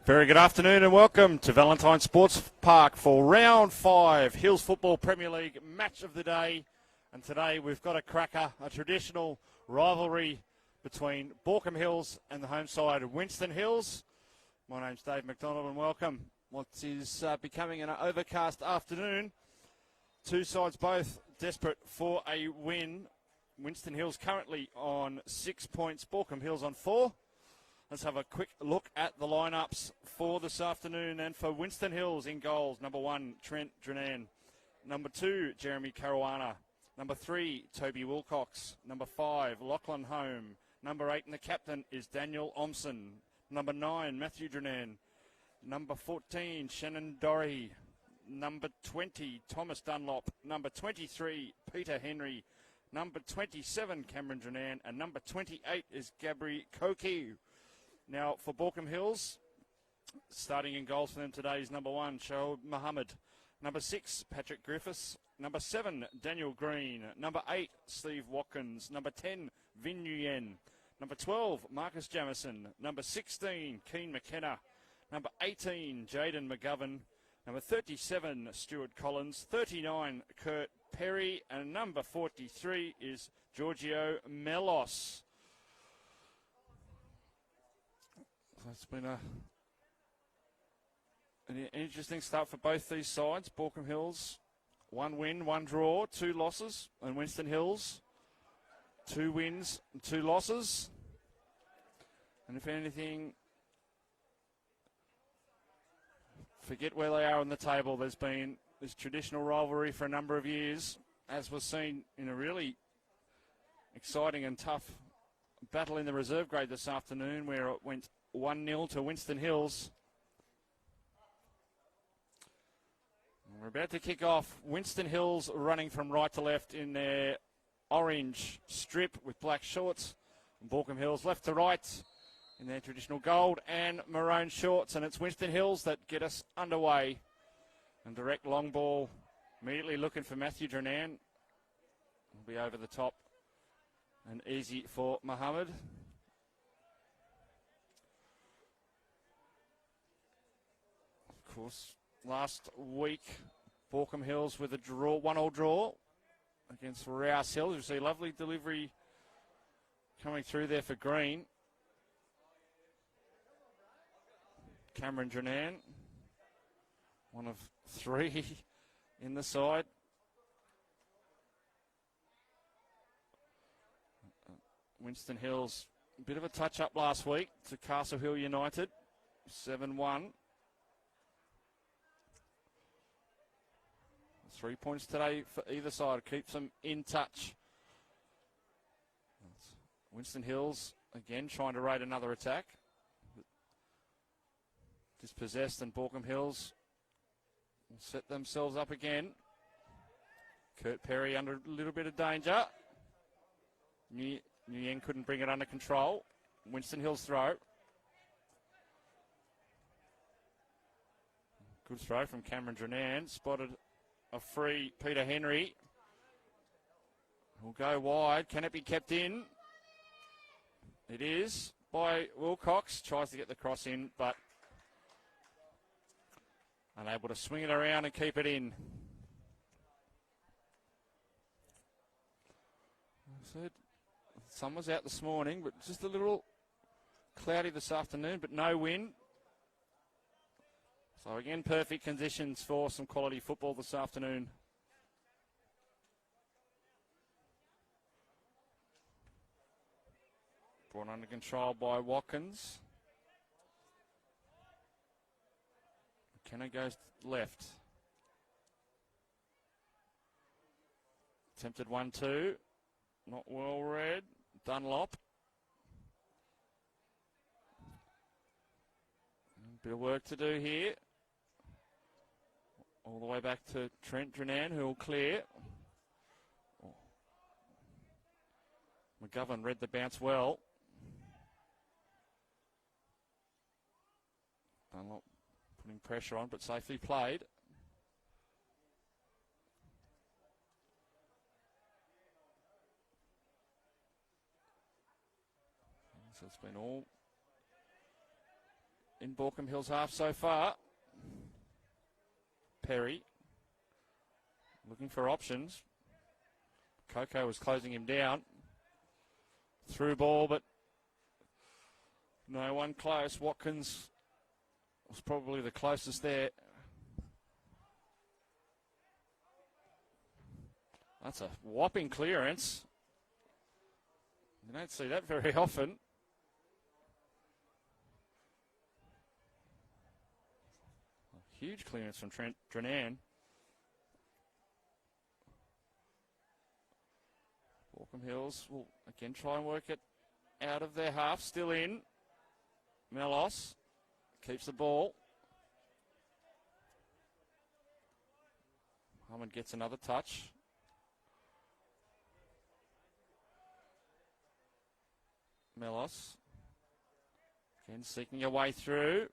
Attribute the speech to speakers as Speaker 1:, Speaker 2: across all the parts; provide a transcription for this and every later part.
Speaker 1: Very good afternoon and welcome to Valentine Sports Park for Round 5 Hills Football Premier League Match of the Day. And today we've got a cracker, a traditional rivalry between Baulkham Hills and the home side of Winston Hills. My name's Dave McDonald and welcome. What is becoming an overcast afternoon. Two sides both desperate for a win. Winston Hills currently on 6 points, Baulkham Hills on 4. Let's have a quick look at the lineups for this afternoon. And for Winston Hills in goals, number 1, Trent Drenan. Number 2, Jeremy Caruana. Number 3, Toby Wilcox. Number 5, Lachlan Home. Number 8, and the captain is Daniel Omson. Number 9, Matthew Drenan. Number 14, Shannon Dorry. Number 20, Thomas Dunlop. Number 23, Peter Henry. Number 27, Cameron Drenan. And number 28 is Gabri Koki. Now, for Baulkham Hills, starting in goals for them today is number 1, Shoaib Mohammed. Number 6, Patrick Griffiths. Number 7, Daniel Green. Number 8, Steve Watkins. Number 10, Vin Nguyen. Number 12, Marcus Jamison. Number 16, Keen McKenna. Number 18, Jaden McGovern. Number 37, Stuart Collins. 39, Kurt Perry. And number 43 is Giorgio Melos. It's been an interesting start for both these sides. Baulkham Hills, 1 win, 1 draw, 2 losses. And Winston Hills, 2 wins, 2 losses. And if anything, forget where they are on the table. There's been this traditional rivalry for a number of years, as was seen in a really exciting and tough battle in the reserve grade this afternoon, where it went 1-0 to Winston Hills. We're about to kick off. Winston Hills running from right to left in their orange strip with black shorts. And Baulkham Hills left to right in their traditional gold and maroon shorts. And it's Winston Hills that get us underway. And direct long ball immediately looking for Matthew Drenan. Will be over the top and easy for Mohammed. Of course, last week, Baulkham Hills with a draw, 1-1 draw against Rouse Hills. You see a lovely delivery coming through there for Green. Cameron Drenan, one of 3 in the side. Winston Hills, a bit of a touch-up last week to Castle Hill United, 7-1. 3 points today for either side. Keeps them in touch. Winston Hills, again, trying to raid another attack. Dispossessed, and Baulkham Hills will set themselves up again. Kurt Perry under a little bit of danger. Nguyen couldn't bring it under control. Winston Hills throw. Good throw from Cameron Drenan. Spotted a free Peter Henry. Will go wide. Can it be kept in? It is by Wilcox. Tries to get the cross in, but unable to swing it around and keep it in. I said sun was out this morning, but just a little cloudy this afternoon, but no wind. So again, perfect conditions for some quality football this afternoon. Brought under control by Watkins. McKenna goes left. Attempted 1-2. Not well read. Dunlop. Bit of work to do here. All the way back to Trent Drenan, who will clear. McGovern read the bounce well. Dunlop putting pressure on, but safely played. So it's been all in Baulkham Hills half so far. Perry looking for options. Coco was closing him down. Through ball, but no one close. Watkins was probably the closest there. That's a whopping clearance. You don't see that very often. A huge clearance from Drenan. Baulkham Hills will again try and work it out of their half. Still in. Melos keeps the ball. Hammond gets another touch. Melos again seeking a way through.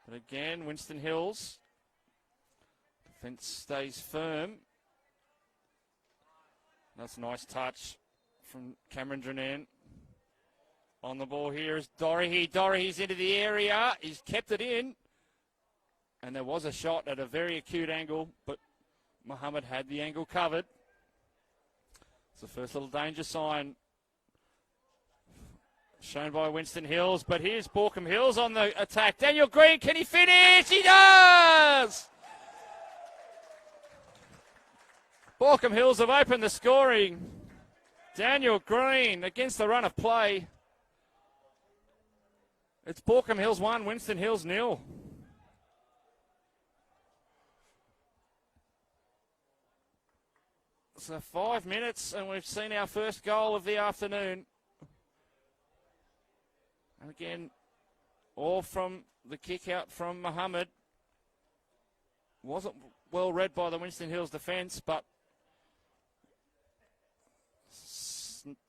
Speaker 1: But again, Winston Hills. Defence stays firm. That's a nice touch from Cameron Drenan. On the ball here is Dorothy. Dorothy's into the area. He's kept it in. And there was a shot at a very acute angle, but Mohammed had the angle covered. It's the first little danger sign shown by Winston Hills. But here's Baulkham Hills on the attack. Daniel Green, can he finish? He does! Baulkham Hills have opened the scoring. Daniel Green against the run of play. It's Baulkham Hills 1, Winston Hills 0. So 5 minutes and we've seen our first goal of the afternoon. And again, all from the kick out from Mohammed. Wasn't well read by the Winston Hills defence, but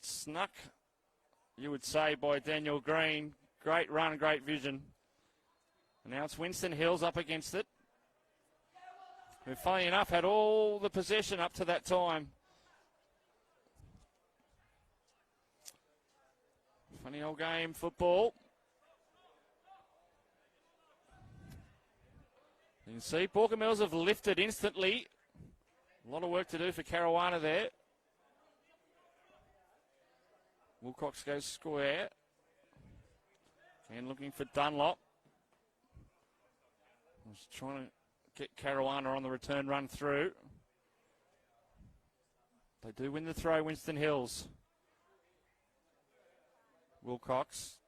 Speaker 1: snuck, you would say, by Daniel Green. Great run, great vision. And now it's Winston Hills up against it, who, funny enough, had all the possession up to that time. Funny old game, football. You can see Baulkham Hills have lifted instantly. A lot of work to do for Caruana there. Wilcox goes square. And looking for Dunlop. Was trying to get Caruana on the return run through. They do win the throw, Winston Hills. Wilcox.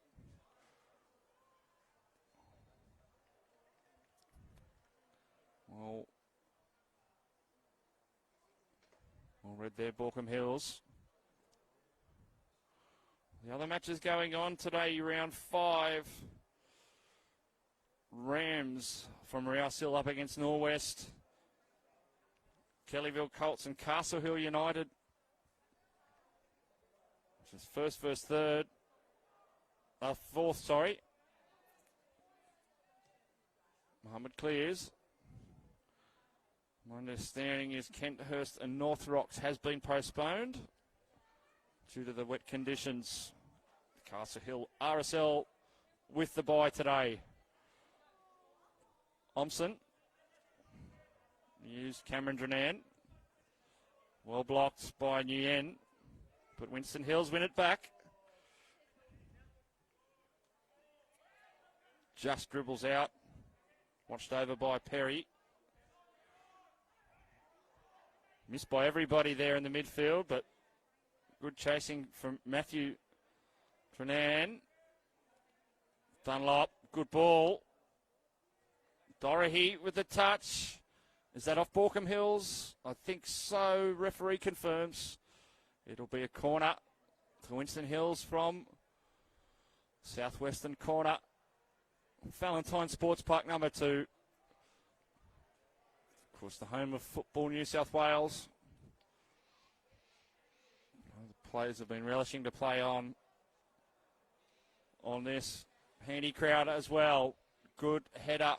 Speaker 1: Well read there, Baulkham Hills. The other matches going on today, round 5. Rams from Rouse Hill up against Norwest. Kellyville Colts and Castle Hill United. Which is first versus third. Fourth, sorry. Mohammed clears. My understanding is Kenthurst and North Rocks has been postponed due to the wet conditions. Castle Hill RSL with the bye today. Omson used Cameron Drenan. Well blocked by Nguyen, but Winston Hills win it back. Just dribbles out. Watched over by Perry. Missed by everybody there in the midfield, but good chasing from Matthew Drenan. Dunlop, good ball. Dorothy with the touch. Is that off Baulkham Hills? I think so. Referee confirms. It'll be a corner to Winston Hills from southwestern corner. Valentine Sports Park number 2. Of course, the home of Football New South Wales. The players have been relishing to play on this. Handy crowd as well. Good header.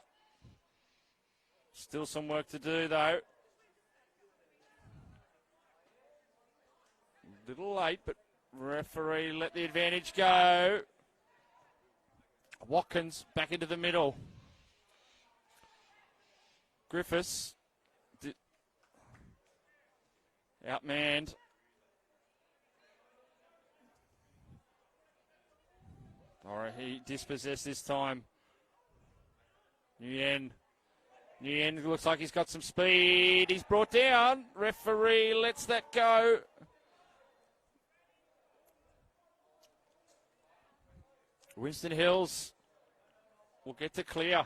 Speaker 1: Still some work to do, though. A little late, but referee let the advantage go. Watkins back into the middle. Griffiths outmanned. He dispossessed this time. Nguyen looks like he's got some speed. He's brought down. Referee lets that go. Winston Hills will get to clear.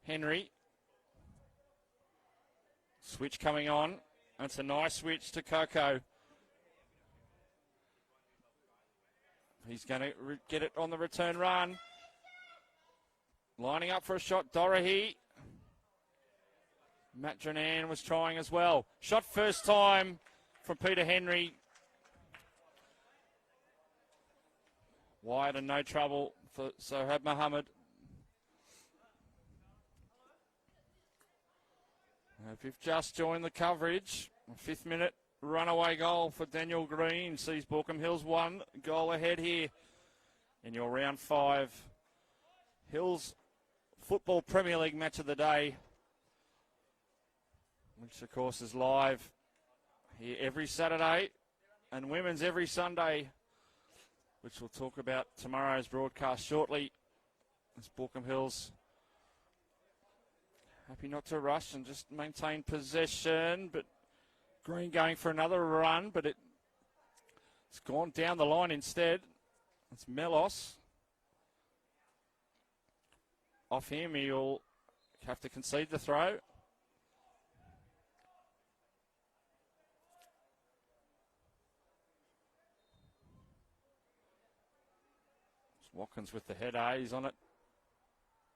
Speaker 1: Henry. Switch coming on. That's a nice switch to Coco. He's going to get it on the return run. Lining up for a shot, Dorahy. Matt Dranan was trying as well. Shot first time from Peter Henry. Wide and no trouble for Sohaib Mohammed. If you've just joined the coverage, a 5th minute runaway goal for Daniel Green sees Baulkham Hills 1 goal ahead here in your round 5 Hills Football Premier League match of the day, which of course is live here every Saturday and women's every Sunday, which we'll talk about tomorrow's broadcast shortly. As Baulkham Hills happy not to rush and just maintain possession, but Green going for another run, but it's gone down the line instead. It's Melos. Off him, he'll have to concede the throw. It's Watkins with the header, he's on it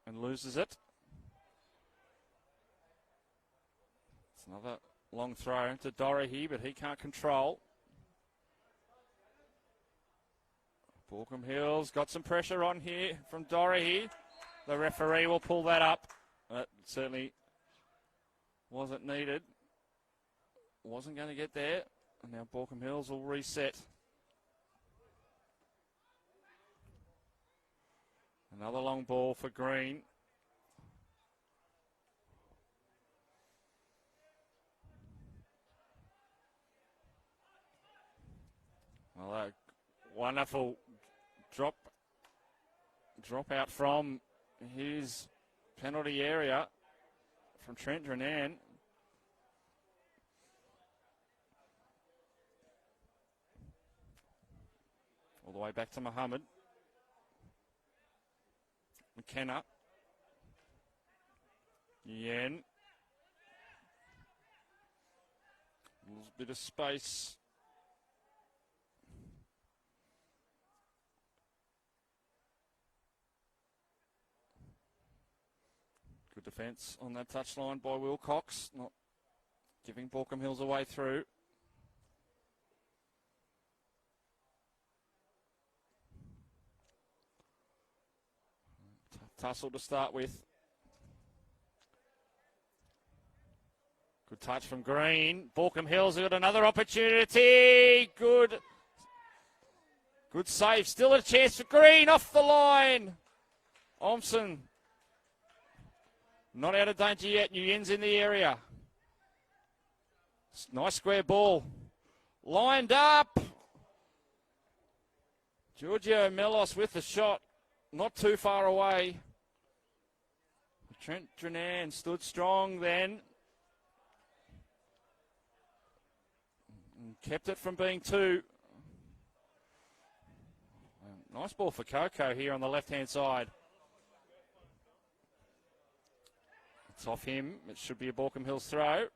Speaker 1: and loses it. It's another long throw to Dorahy, but he can't control. Baulkham Hills got some pressure on here from Dorahy. The referee will pull that up. That certainly wasn't needed. Wasn't going to get there. And now Baulkham Hills will reset. Another long ball for Green. Well, a wonderful drop out from his penalty area from Trent Dranan. All the way back to Mohammed. McKenna. Yen. A little bit of space. Good defence on that touchline by Wilcox, not giving Baulkham Hills a way through. Tussle to start with. Good touch from Green. Baulkham Hills have got another opportunity. Good save. Still a chance for Green off the line. Omson. Not out of danger yet. Nguyen's in the area. Nice square ball. Lined up. Giorgio Melos with the shot. Not too far away. Trent Dranan stood strong then. And kept it from being 2. Nice ball for Coco here on the left-hand side. It's off him. It should be a Baulkham Hills throw.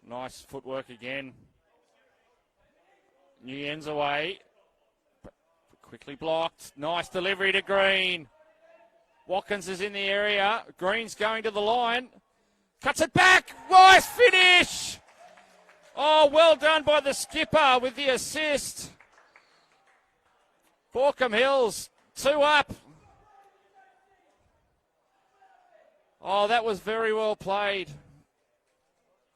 Speaker 1: Nice footwork again. Nguyen's away. But quickly blocked. Nice delivery to Green. Watkins is in the area. Green's going to the line. Cuts it back. Nice finish. Oh, well done by the skipper with the assist. Baulkham Hills, 2 up. Oh, that was very well played.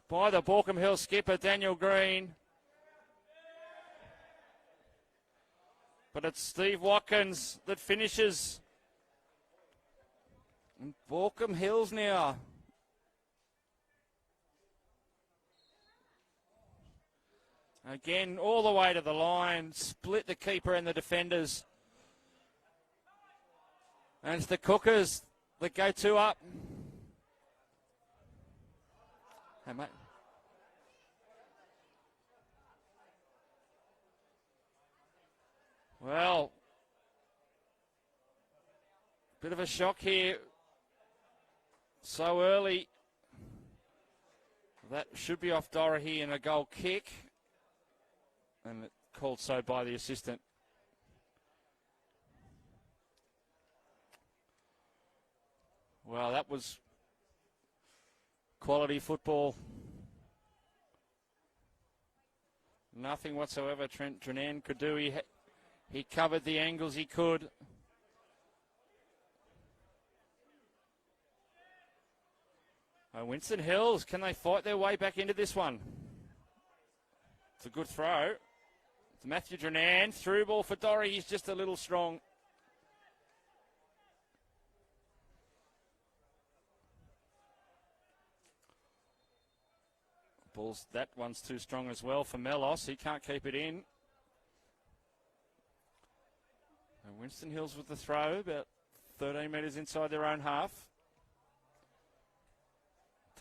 Speaker 1: by the Baulkham Hill skipper, Daniel Green. But it's Steve Watkins that finishes. And Baulkham Hills now. Again, all the way to the line. Split the keeper and the defenders. And it's the Cookers that go 2 up. Hey, mate. Well, bit of a shock here. So early. That should be off Dorothy and a goal kick. And it called so by the assistant. Well, that was quality football. Nothing whatsoever Trent Drenan could do. He covered the angles he could. Winston Hills, can they fight their way back into this one? It's a good throw. It's Matthew Drenan. Through ball for Dorry. He's just a little strong. That one's too strong as well for Melos. He can't keep it in. And Winston Hills with the throw, about 13 metres inside their own half.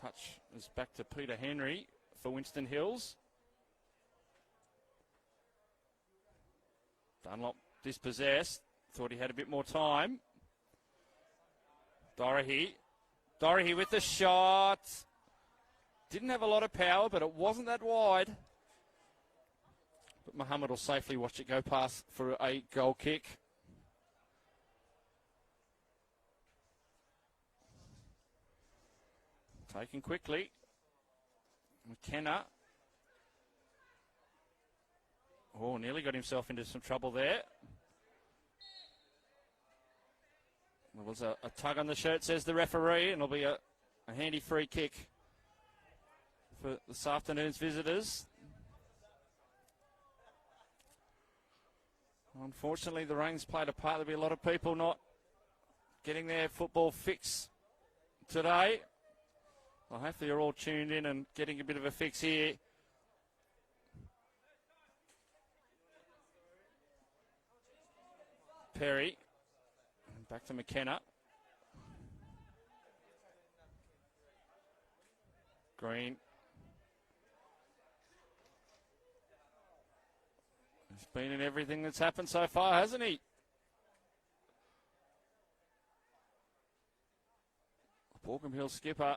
Speaker 1: Touch is back to Peter Henry for Winston Hills. Dunlop dispossessed. Thought he had a bit more time. Dorothy with the shot. Didn't have a lot of power, but it wasn't that wide. But Muhammad will safely watch it go past for a goal kick. Taken quickly. McKenna. Oh, nearly got himself into some trouble there. There was a tug on the shirt, says the referee, and it'll be a handy free kick for this afternoon's visitors. Unfortunately, the rain's played a part. There'll be a lot of people not getting their football fix today. Well, hopefully you're all tuned in and getting a bit of a fix here. Perry. Back to McKenna. Green. He's been in everything that's happened so far, hasn't he? Baulkham Hill skipper.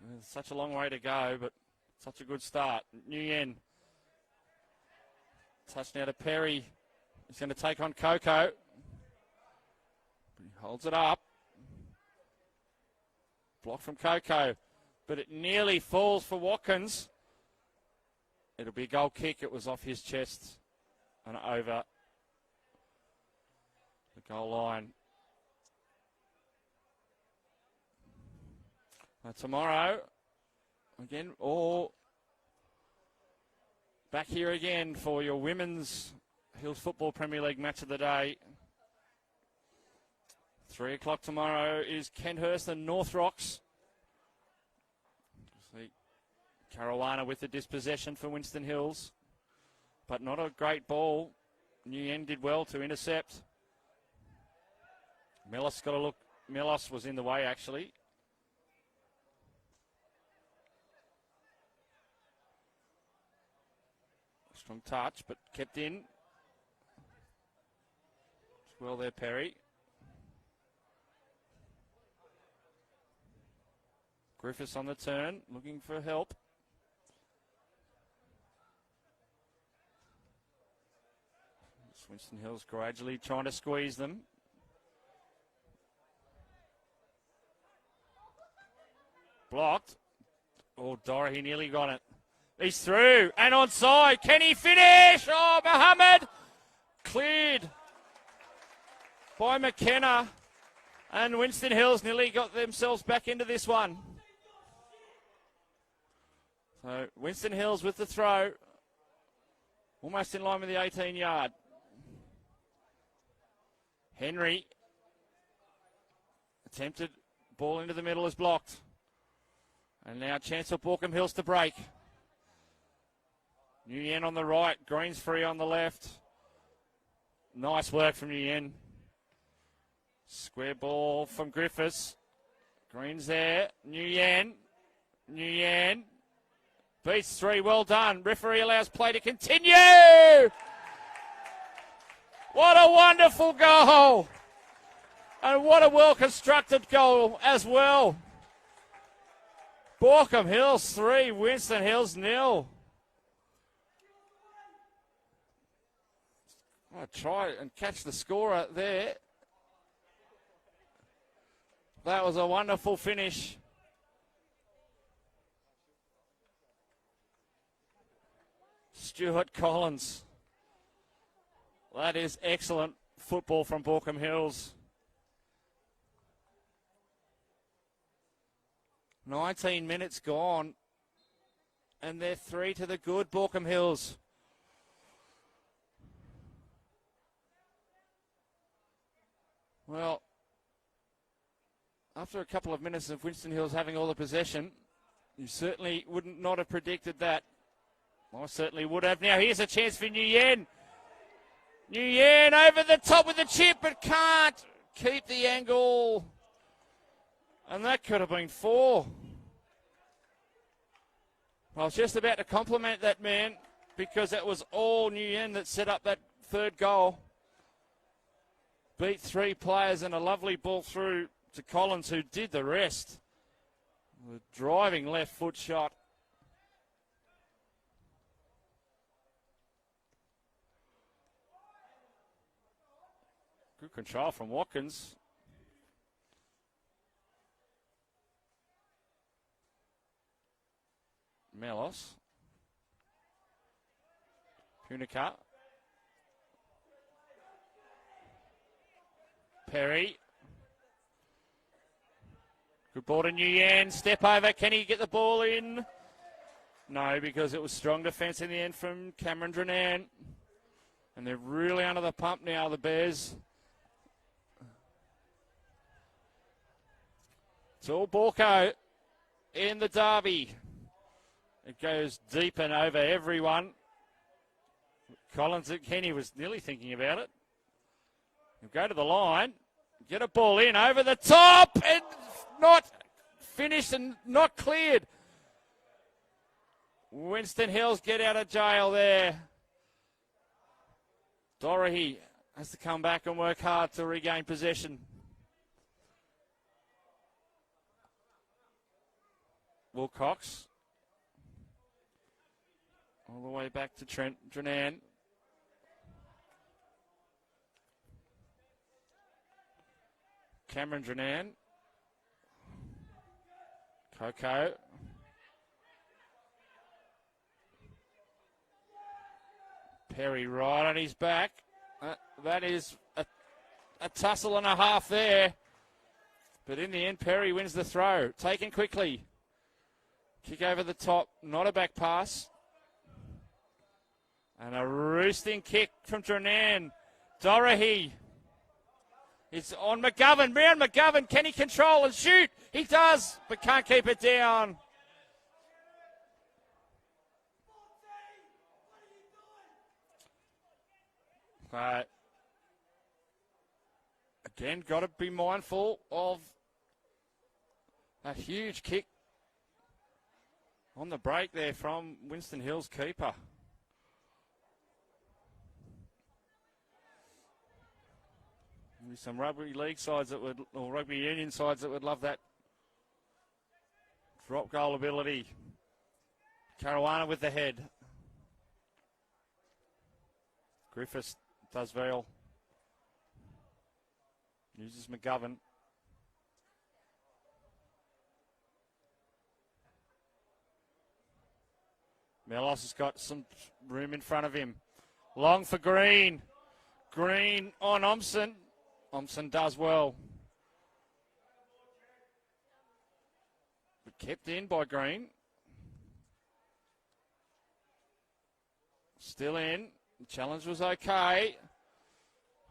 Speaker 1: There's such a long way to go, but such a good start. Nguyen. Touch now to Perry. He's going to take on Coco. He holds it up. Block from Coco. But it nearly falls for Watkins. It'll be a goal kick. It was off his chest and over the goal line. Tomorrow, again, back here again for your Women's Hills Football Premier League match of the day. 3 o'clock tomorrow is Kenthurst and North Rocks. See Caruana with the dispossession for Winston Hills, but not a great ball. Nguyen did well to intercept. Melos got a look. Melos was in the way, actually. Strong touch, but kept in. Well there, Perry. Griffiths on the turn, looking for help. Winston Hills gradually trying to squeeze them. Blocked. Oh, Dorothy nearly got it. He's through and onside. Can he finish? Oh, Muhammad cleared by McKenna. And Winston Hills nearly got themselves back into this one. So Winston Hills with the throw. Almost in line with the 18-yard. Henry. Attempted. Ball into the middle is blocked. And now a chance for Baulkham Hills to break. Nguyen on the right. Green's free on the left. Nice work from Nguyen. Square ball from Griffiths. Green's there. Nguyen. Nguyen. Beats 3. Well done. Referee allows play to continue. What a wonderful goal. And what a well-constructed goal as well. Baulkham Hills 3. Winston Hills 0. I'll try and catch the scorer there. That was a wonderful finish. Stuart Collins. That is excellent football from Baulkham Hills. 19 minutes gone. And they're 3 to the good, Baulkham Hills. Well, after a couple of minutes of Winston Hills having all the possession, you certainly wouldn't not have predicted that. I certainly would have. Now here's a chance for Nguyen. Nguyen over the top with the chip, but can't keep the angle. And that could have been 4. I was just about to compliment that man because that was all Nguyen that set up that third goal. Beat 3 players and a lovely ball through to Collins, who did the rest. The driving left foot shot. Good control from Watkins. Melos. Punica. Perry. Good ball to Nguyen. Step over. Can he get the ball in? No, because it was strong defence in the end from Cameron Drenan. And they're really under the pump now, the Bears. It's all Borco in the derby. It goes deep and over everyone. Collins and Kenny was nearly thinking about it. He'll go to the line, get a ball in over the top, and not finished and not cleared. Winston Hills get out of jail there. Dorahy has to come back and work hard to regain possession. Wilcox. All the way back to Trent Drenan. Cameron Drenan. Coco. Perry right on his back. That is a tussle and a half there. But in the end, Perry wins the throw. Taken quickly. Kick over the top. Not a back pass. And a roosting kick from Drenan. Dorahy. It's on McGovern. Round McGovern. Can he control and shoot? He does, but can't keep it down. Again, got to be mindful of a huge kick on the break there from Winston Hills keeper. There's some rugby league sides that would, or rugby union sides that would love that drop goal ability. Caruana with the head. Griffiths does well. Uses McGovern. Melos has got some room in front of him. Long for Green. Green on Omson. Omson does well. Kept in by Green. Still in. The challenge was okay.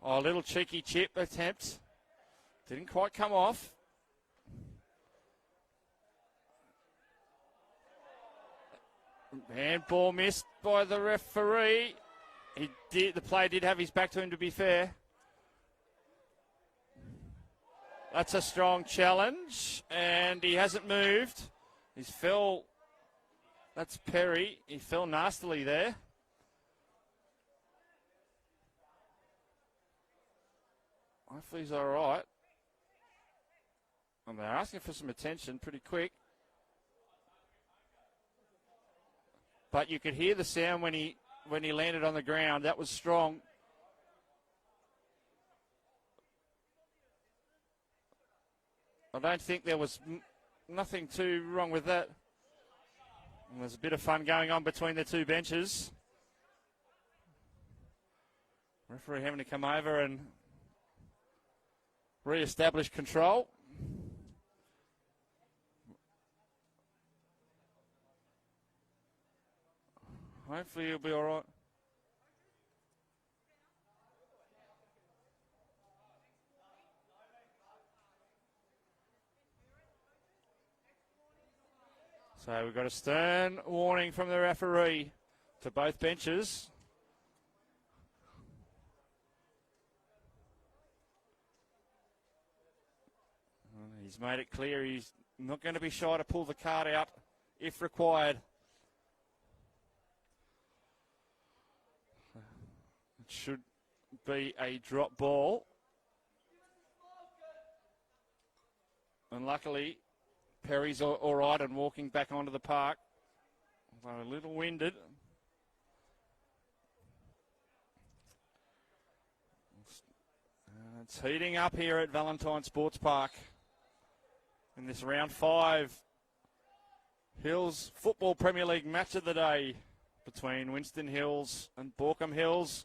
Speaker 1: Oh, a little cheeky chip attempt. Didn't quite come off. Handball missed by the referee. The player did have his back to him, to be fair. That's a strong challenge, and he hasn't moved. He's fell. That's Perry. He fell nastily there. Hopefully he's all right. And they're asking for some attention pretty quick. But you could hear the sound when he landed on the ground. That was strong. I don't think there was nothing too wrong with that. And there's a bit of fun going on between the two benches. Referee having to come over and re-establish control. Hopefully he'll be all right. So we've got a stern warning from the referee to both benches. He's made it clear he's not going to be shy to pull the card out if required. It should be a drop ball. And luckily, Perry's all right and walking back onto the park. Although a little winded. It's heating up here at Valentine Sports Park in this round 5 Hills Football Premier League match of the day between Winston Hills and Baulkham Hills.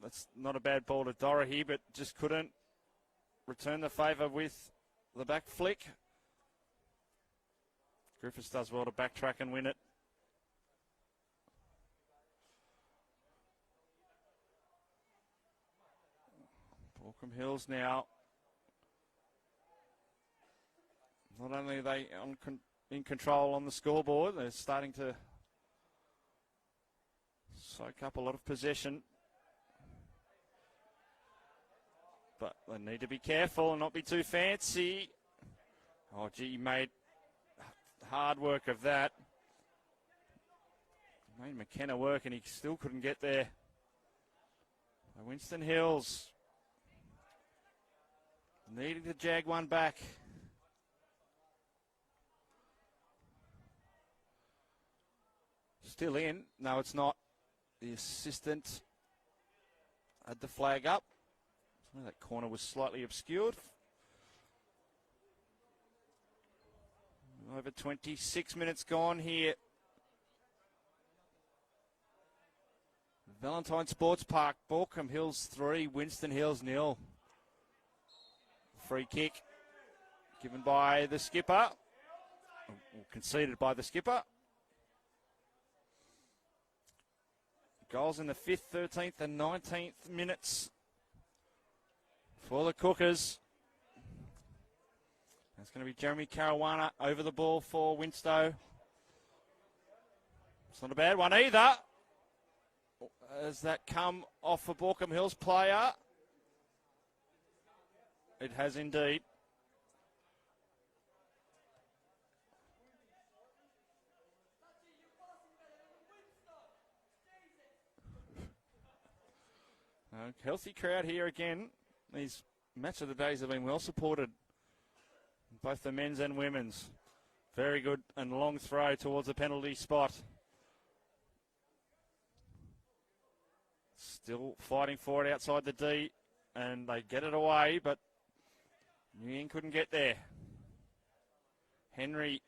Speaker 1: That's not a bad ball to Dorothy, but just couldn't return the favour with the back flick. Griffiths does well to backtrack and win it. Baulkham Hills now. Not only are they in control on the scoreboard, they're starting to soak up a lot of possession. But they need to be careful and not be too fancy. Oh, gee, he made hard work of that. Made McKenna work and he still couldn't get there. Winston Hills needing to jag one back. Still in. No, it's not. The assistant had the flag up. That corner was slightly obscured. Over 26 minutes gone here. Valentine Sports Park, Baulkham Hills 3, Winston Hills 0. Free kick given by the skipper, or conceded by the skipper. Goals in the 5th, 13th and 19th minutes for the Cookers. That's going to be Jeremy Caruana over the ball for Winstow. It's not a bad one either. Has that come off a Baulkham Hills player? It has indeed. Healthy crowd here again. These match of the days have been well supported, both the men's and women's. Very good and long throw towards the penalty spot. Still fighting for it outside the D, and they get it away, but Nguyen couldn't get there. Henry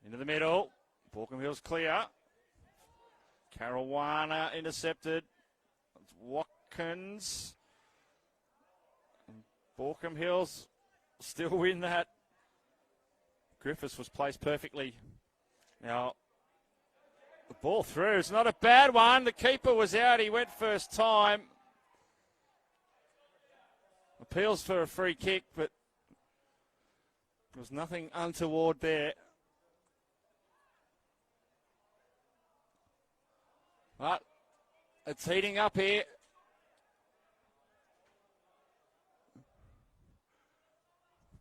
Speaker 1: into the middle. Baulkham Hills clear. Caruana intercepted. Watkins. Baulkham Hills still win that. Griffiths was placed perfectly. Now, the ball through. It's not a bad one. The keeper was out. He went first time. Appeals for a free kick, but there was nothing untoward there. But it's heating up here.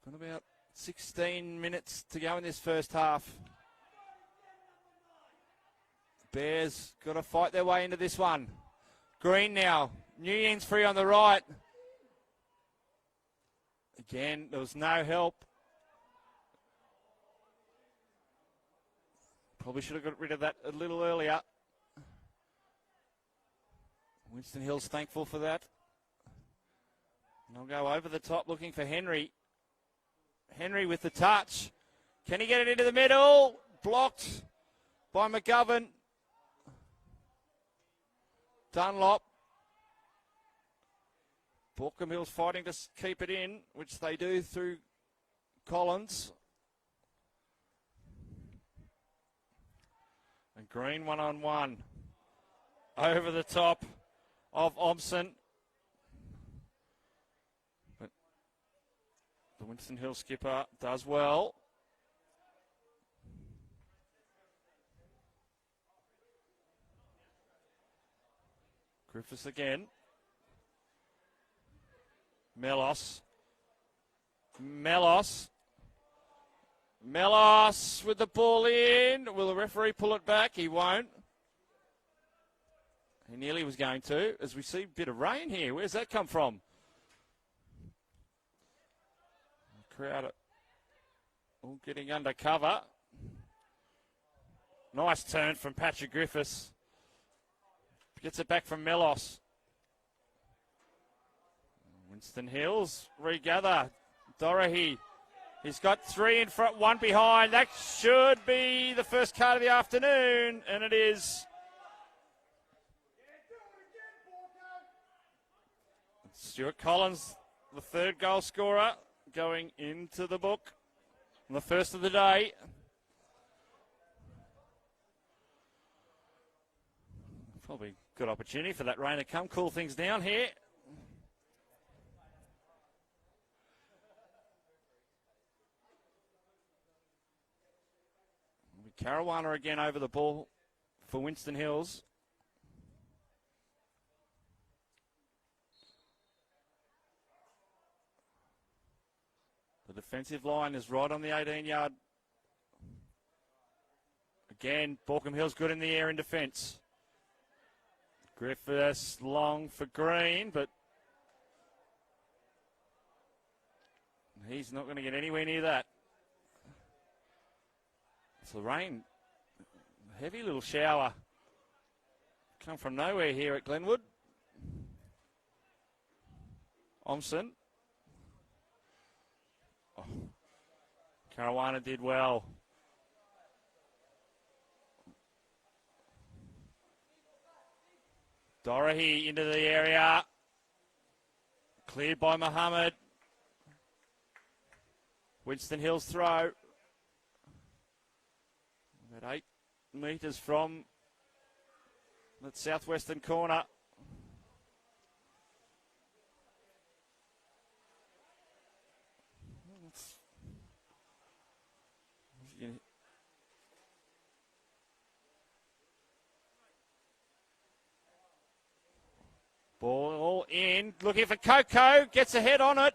Speaker 1: Got about 16 minutes to go in this first half. Bears got to fight their way into this one. Green now. Newton's free on the right. Again, there was no help. Probably should have got rid of that a little earlier. Winston Hill's thankful for that. And they'll go over the top looking for Henry. Henry with the touch. Can he get it into the middle? Blocked by McGovern. Dunlop. Baulkham Hills fighting to keep it in, which they do through Collins. And Green 1-on-1. Over the top of Omson. But the Winston Hill skipper does well. Griffiths again. Melos with the ball in. Will the referee pull it back? He won't. He nearly was going to, as we see a bit of rain here. Where's that come from? The crowd all getting under cover. Nice turn from Patrick Griffiths. Gets it back from Melos. Winston Hills regather. Dorahy. He's got three in front, one behind. That should be the first card of the afternoon, and it is. Stuart Collins, the third goal scorer, going into the book. The first of the day. Probably good opportunity for that rain to come, cool things down here. Caruana again over the ball for Winston Hills. The defensive line is right on the 18-yard. Again, Baulkham Hills good in the air in defence. Griffiths long for Green, but he's not going to get anywhere near that. It's the rain, heavy little shower, come from nowhere here at Glenwood. Omson. Oh. Caruana did well. Dorahy into the area. Cleared by Muhammad. Winston Hills throw. At 8 metres from that southwestern corner. Ball in, looking for Coco, gets a head on it.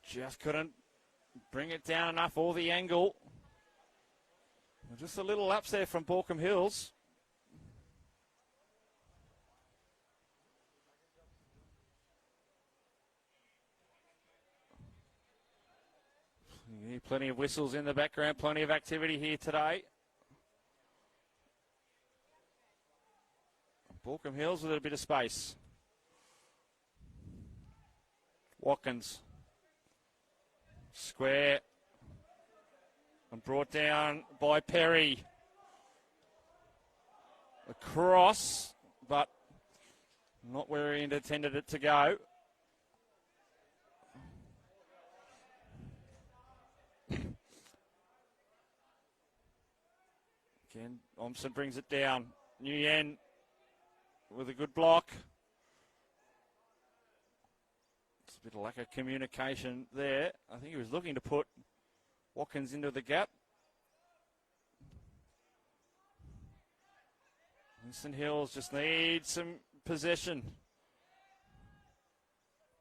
Speaker 1: Just couldn't bring it down enough, or the angle. Just a little lapse there from Baulkham Hills. Plenty of whistles in the background, plenty of activity here today. Baulkham Hills with a bit of space. Watkins. Square. And brought down by Perry. Across, but Not where he intended it to go. Again, Omson brings it down. Nguyen with a good block. It's a bit of lack of communication there. I think he was looking to put Watkins into the gap. Winston Hills just needs some possession.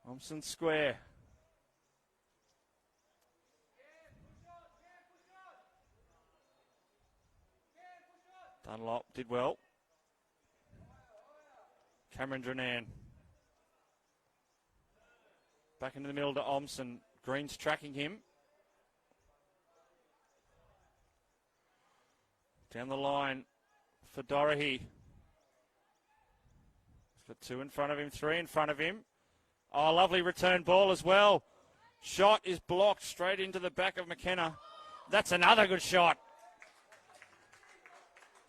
Speaker 1: Omson square. Dunlop did well. Cameron Dranan. Back into the middle to Omson. Green's tracking him. Down the line for Dorahy. He's got 2 in front of him, 3 in front of him. Oh, lovely return ball as well. Shot is blocked straight into the back of McKenna. That's another good shot.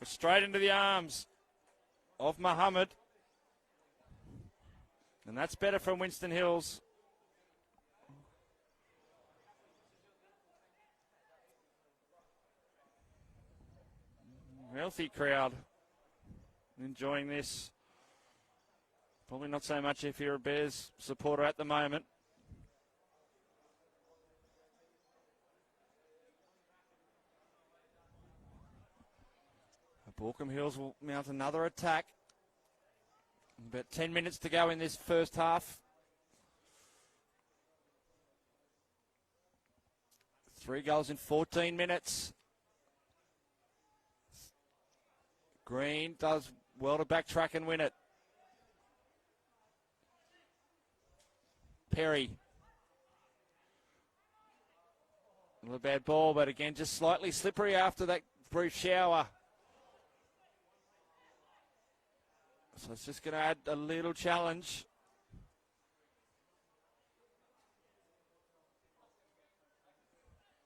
Speaker 1: Straight into the arms of Muhammad. And that's better from Winston Hills. Healthy crowd enjoying this. Probably not so much if you're a Bears supporter at the moment. Baulkham Hills will mount another attack. About 10 minutes to go in this first half. 3 goals in 14 minutes. Green does well to backtrack and win it. Perry. Not a bad ball, but again, just slightly slippery after that brief shower. So it's just going to add a little challenge.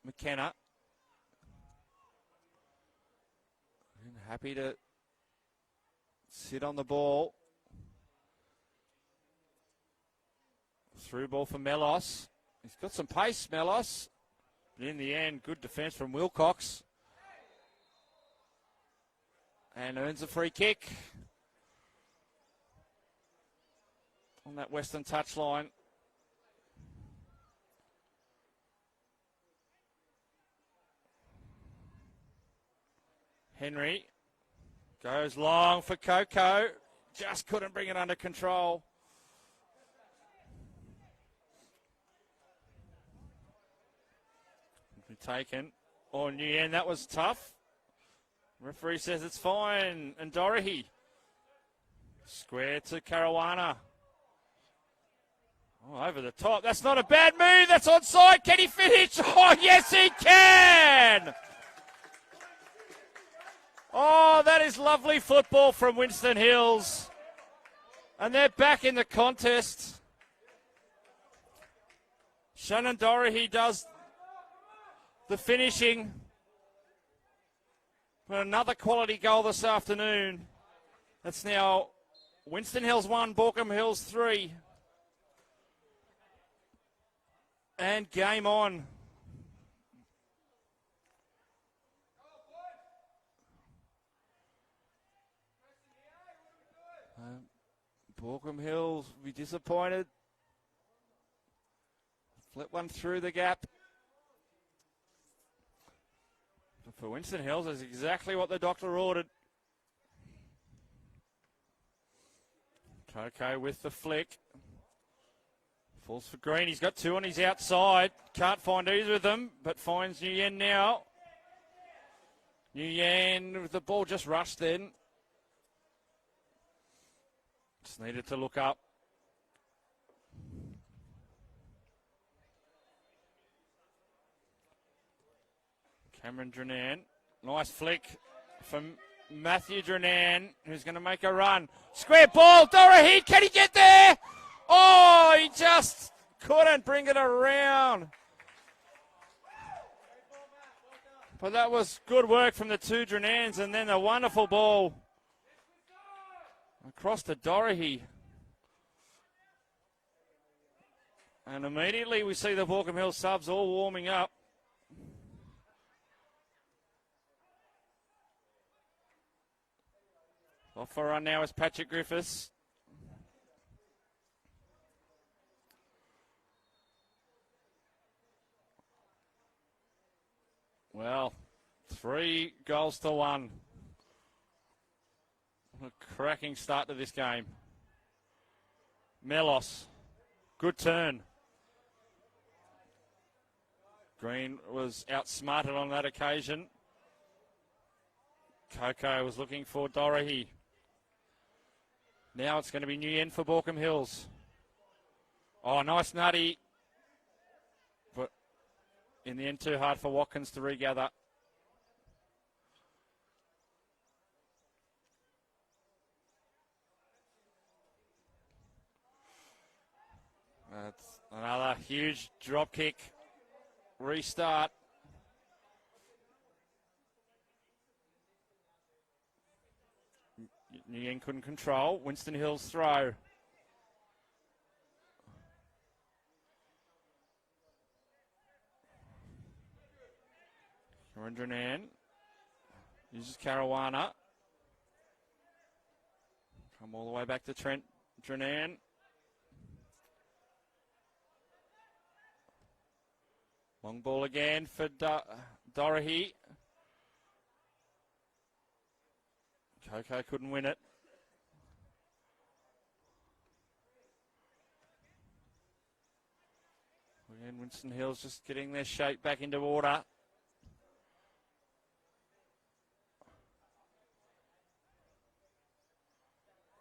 Speaker 1: McKenna. Happy to sit on the ball. Through ball for Melos. He's got some pace, Melos. But in the end, good defence from Wilcox. And earns a free kick. On that Western touchline. Henry goes long for Coco. Just couldn't bring it under control. Be taken. Oh, Nguyen, that was tough. Referee says it's fine. And Dorahy. Square to Caruana. Oh, over the top. That's not a bad move. That's onside. Can he finish? Oh, yes, he can. Oh, that is lovely football from Winston Hills. And they're back in the contest. Shannon Dorahy does the finishing. But another quality goal this afternoon. That's now Winston Hills 1, Baulkham Hills 3. And game on. Baulkham Hills will be disappointed. Flip one through the gap. But for Winston Hills, that's exactly what the doctor ordered. Coco with the flick. Falls for Green. He's got 2 on his outside. Can't find either of them, but finds Nguyen now. Nguyen with the ball just rushed then. Just needed to look up. Cameron Dranan. Nice flick from Matthew Dranan, who's going to make a run. Square ball. Dorahy, can he get there? Oh, he just couldn't bring it around. But that was good work from the 2 Dranans, and then a wonderful ball across to Dorahy. And immediately we see the Baulkham Hills subs all warming up. Off for a run now is Patrick Griffiths. Well, 3 goals to 1. A cracking start to this game. Melos, good turn. Green was outsmarted on that occasion. Coco was looking for Dorothy. Now it's going to be Nguyen for Baulkham Hills. Oh, nice nutty. But in the end, too hard for Watkins to regather. That's another huge drop kick. Restart. Nguyen couldn't control. Winston Hills throw. Randranan uses Caruana. Come all the way back to Trent Dranan. Long ball again for Dorothy. Coco couldn't win it. Again, Winston Hills just getting their shape back into order.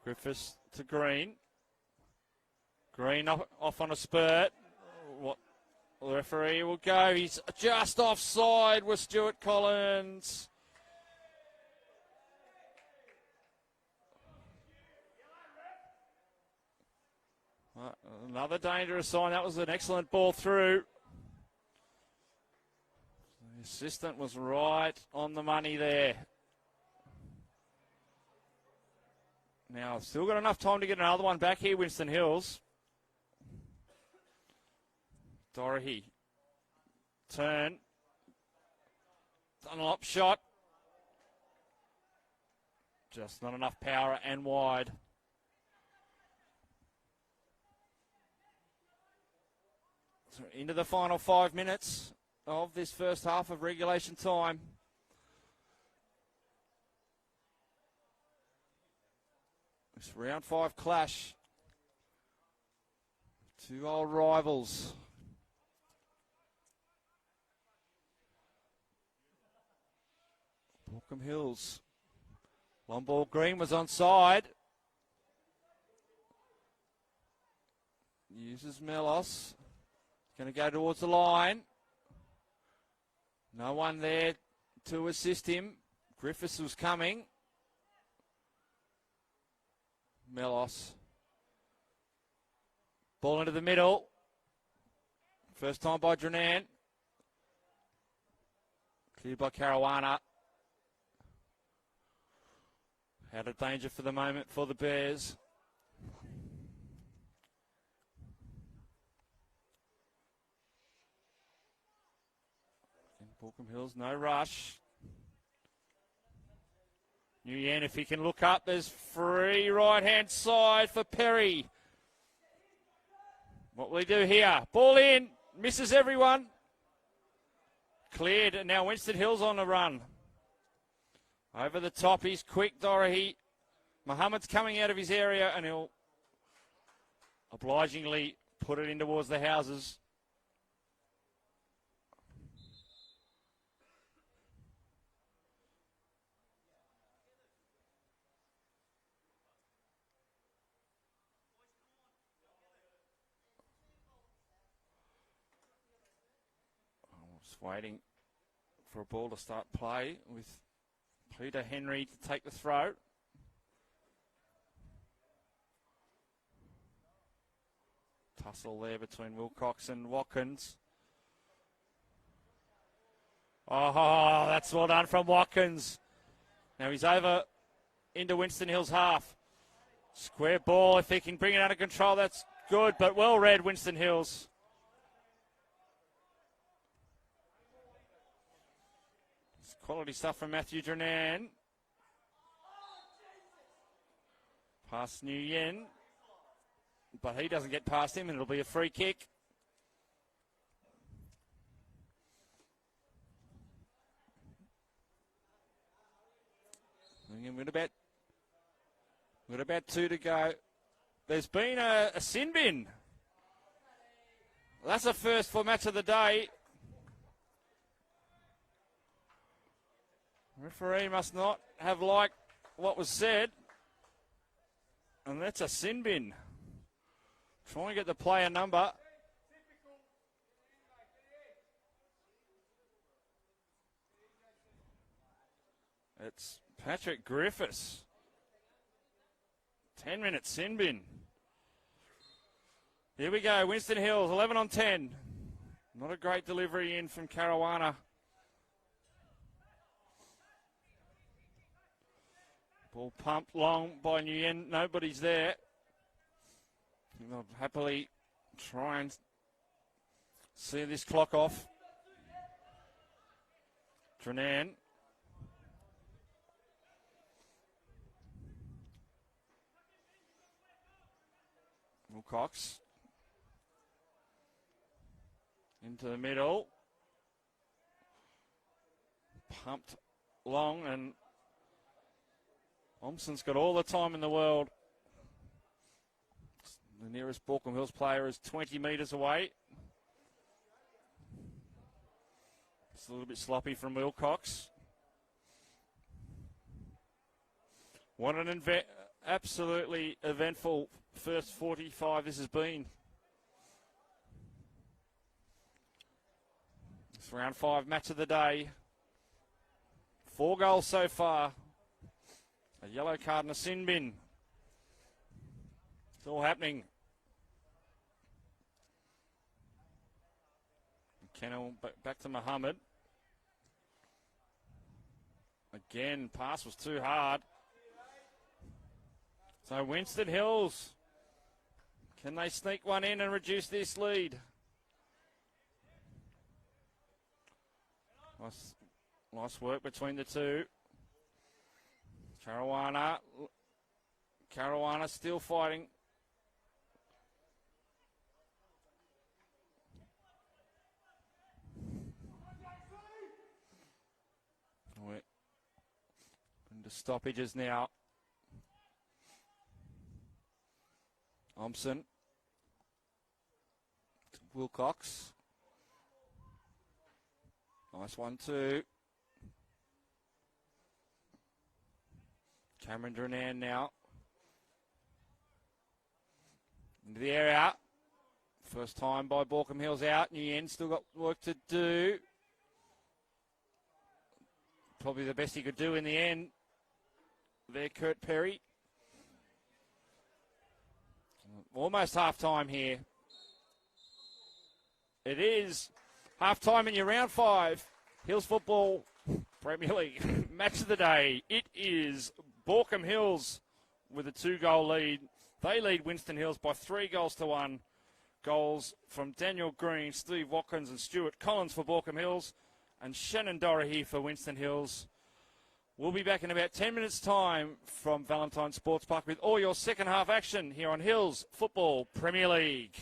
Speaker 1: Griffiths to Green. Green off on a spurt. What the referee will go. He's just offside with Stuart Collins. Another dangerous sign. That was an excellent ball through. The assistant was right on the money there. Now, still got enough time to get another one back here, Winston Hills. Dorothy. Turn. Dunlop shot. Just not enough power and wide. So into the final 5 minutes of this first half of regulation time. This round 5 clash. 2 old rivals. Baulkham Hills. Long ball, Green was onside. Uses Melos. Going to go towards the line. No one there to assist him. Griffiths was coming. Melos. Ball into the middle. First time by Dranan. Cleared by Caruana. Out of danger for the moment for the Bears. Baulkham Hills, no rush. Nguyen, if he can look up, there's free right-hand side for Perry. What will he do here? Ball in, misses everyone. Cleared, and now Winston Hills on the run. Over the top, he's quick, Dorothy. Muhammad's coming out of his area, and he'll obligingly put it in towards the houses. Waiting for a ball to start play with Peter Henry to take the throw. Tussle there between Wilcox and Watkins. Oh, that's well done from Watkins. Now he's over into Winston Hills half. Square ball, if he can bring it under control, that's good, but well read, Winston Hills. Quality stuff from Matthew Drenan. Past Nguyen. But he doesn't get past him, and it'll be a free kick. We've got about 2 to go. There's been a sin bin. That's a first for match of the day. Referee must not have liked what was said. And that's a sin bin. Trying to get the player number. It's Patrick Griffiths. 10-minute sin bin. Here we go. Winston Hills, 11 on 10. Not a great delivery in from Caruana. Ball pumped long by Nguyen. Nobody's there. They'll happily try and see this clock off. Drenan. Wilcox. Into the middle. Pumped long, and Thompson's got all the time in the world. The nearest Baulkham Hills player is 20 metres away. It's a little bit sloppy from Wilcox. What an absolutely eventful first 45 this has been. It's round 5 match of the day. 4 goals so far. A yellow card and a sin bin. It's all happening. Kennel back to Muhammad. Again, pass was too hard. So Winston Hills, can they sneak one in and reduce this lead? Nice work between the two. Caruana still fighting. We're into stoppages now. Thompson. Wilcox. Nice 1-2. Cameron Drenan now. Into the air out. First time by Baulkham Hills out. Nguyen still got work to do. Probably the best he could do in the end. There, Kurt Perry. Almost half-time here. It is half-time in your round 5. Hills Football Premier League match of the day. It is Baulkham Hills with a 2-goal lead. They lead Winston Hills by 3 goals to 1. Goals from Daniel Green, Steve Watkins and Stuart Collins for Baulkham Hills, and Shannon Dorahy for Winston Hills. We'll be back in about 10 minutes' time from Valentine Sports Park with all your second half action here on Hills Football Premier League.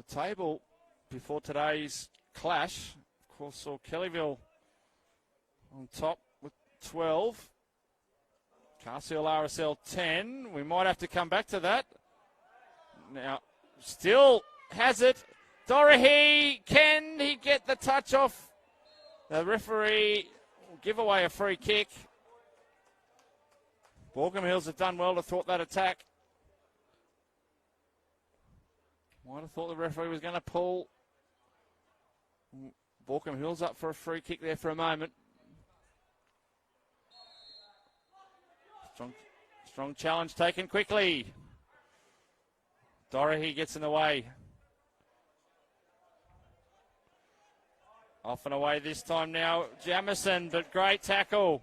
Speaker 1: The table before today's clash, of course, saw Kellyville on top with 12. Carsfield RSL 10. We might have to come back to that. Now, still has it. Dorothy, can he get the touch off? The referee will give away a free kick. Baulkham Hills have done well to thwart that attack. Might have thought the referee was going to pull Baulkham Hills up for a free kick there for a moment. Strong challenge taken quickly. Dorothy gets in the way. Off and away this time now, Jamison, but great tackle.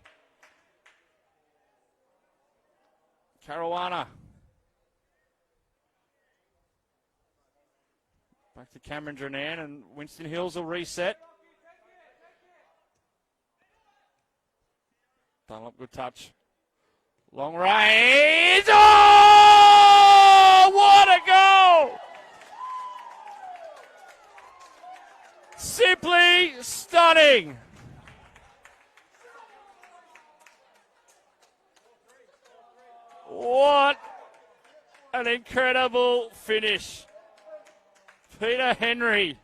Speaker 1: Caruana. Back to Cameron Drenan, and Winston Hills will reset. Dunlop, good touch. Long range. Oh, what a goal! Simply stunning. What an incredible finish. Peter Henry.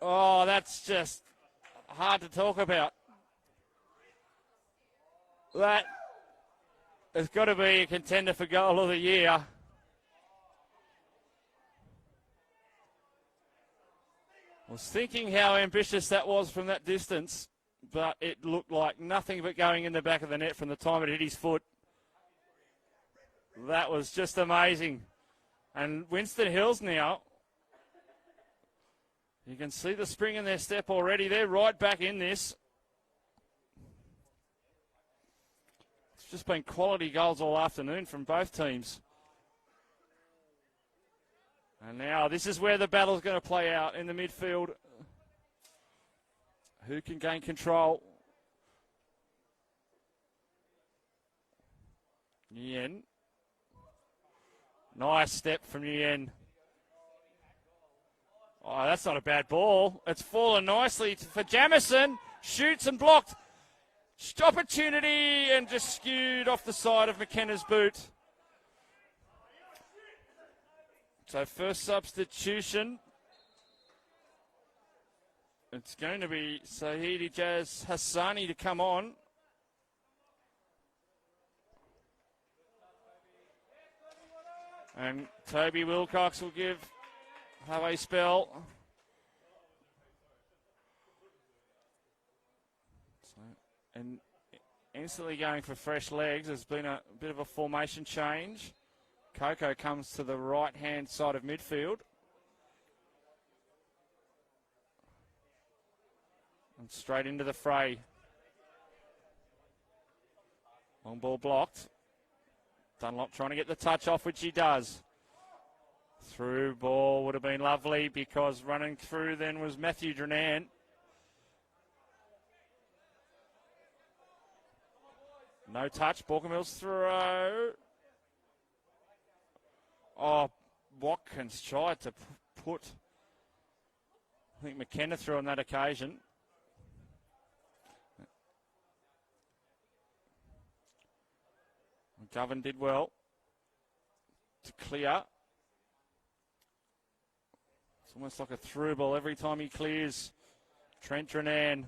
Speaker 1: Oh, that's just hard to talk about. That has got to be a contender for goal of the year. I was thinking how ambitious that was from that distance, but it looked like nothing but going in the back of the net from the time it hit his foot. That was just amazing. And Winston Hills now, you can see the spring in their step already. They're right back in this. It's just been quality goals all afternoon from both teams. And now this is where the battle's going to play out in the midfield. Who can gain control? Nguyen. Nice step from Nguyen. Oh, that's not a bad ball. It's fallen nicely for Jamison. Shoots and blocked. Opportunity and just skewed off the side of McKenna's boot. So first substitution. It's going to be Sahidi Jazz Hassani to come on. And Toby Wilcox will have a spell. And instantly going for fresh legs. There's been a bit of a formation change. Coco comes to the right-hand side of midfield. And straight into the fray. Long ball blocked. Dunlop trying to get the touch off, which he does. Through ball would have been lovely because running through then was Matthew Drenan. No touch. Baulkham Hills throw. Oh, Watkins tried to put, I think, McKenna through on that occasion. Govan did well to clear. It's almost like a through ball every time he clears. Trent Drenan.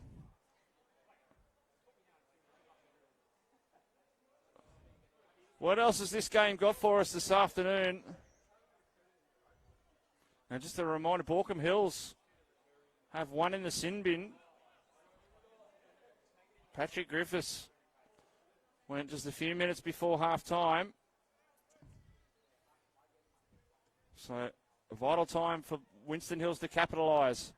Speaker 1: What else has this game got for us this afternoon? And just a reminder, Baulkham Hills have one in the sin bin. Patrick Griffiths went just a few minutes before half-time. So a vital time for Winston Hills to capitalise.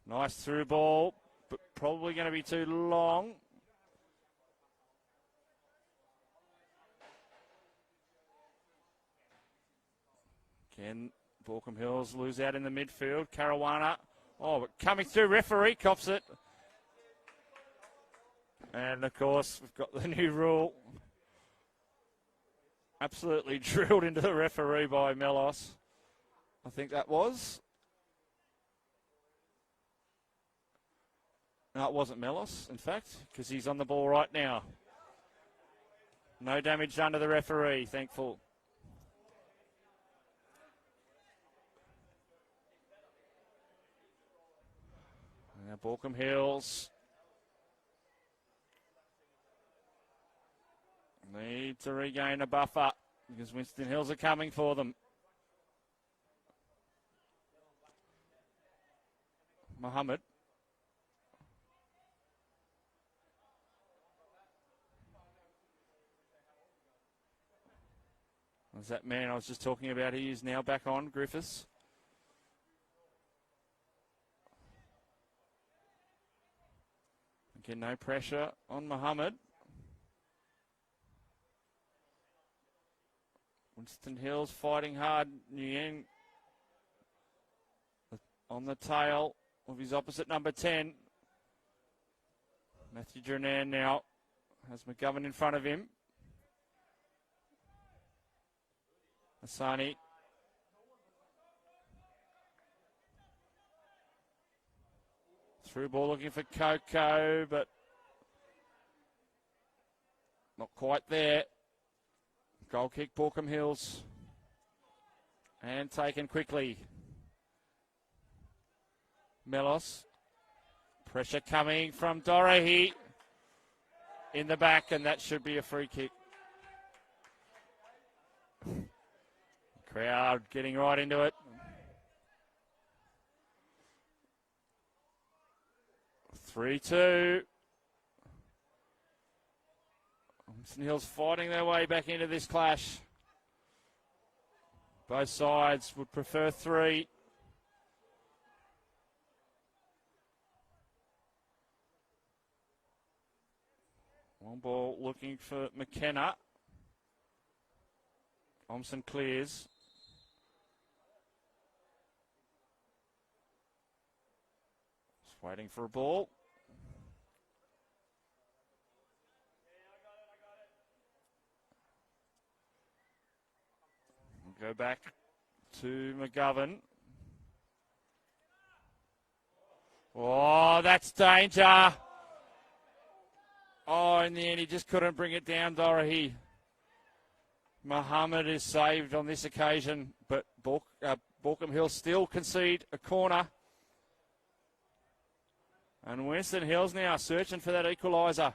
Speaker 1: Nice through ball, but probably going to be too long. Again, Baulkham Hills lose out in the midfield. Caruana, but coming through, referee cops it. And, of course, we've got the new rule. Absolutely drilled into the referee by Melos. I think that was. No, it wasn't Melos, in fact, because he's on the ball right now. No damage done to the referee, thankful. Now Baulkham Hills need to regain a buffer because Winston Hills are coming for them. Muhammad. There's that man I was just talking about. He is now back on, Griffiths. Again, no pressure on Muhammad. Winston Hills fighting hard. Nguyen on the tail of his opposite number 10. Matthew Jernan now has McGovern in front of him. Asani. Through ball looking for Coco, but not quite there. Goal kick, Baulkham Hills. And taken quickly. Melos. Pressure coming from Dorohey in the back, and that should be a free kick. Crowd getting right into it. 3-2. Winston Hills fighting their way back into this clash. Both sides would prefer 3. One ball looking for McKenna. Thompson clears. Just waiting for a ball. Go back to McGovern. Oh, that's danger. Oh, in the end, he just couldn't bring it down, Dorohey. Muhammad is saved on this occasion, but Baulkham Hills still concede a corner. And Winston Hills now searching for that equaliser.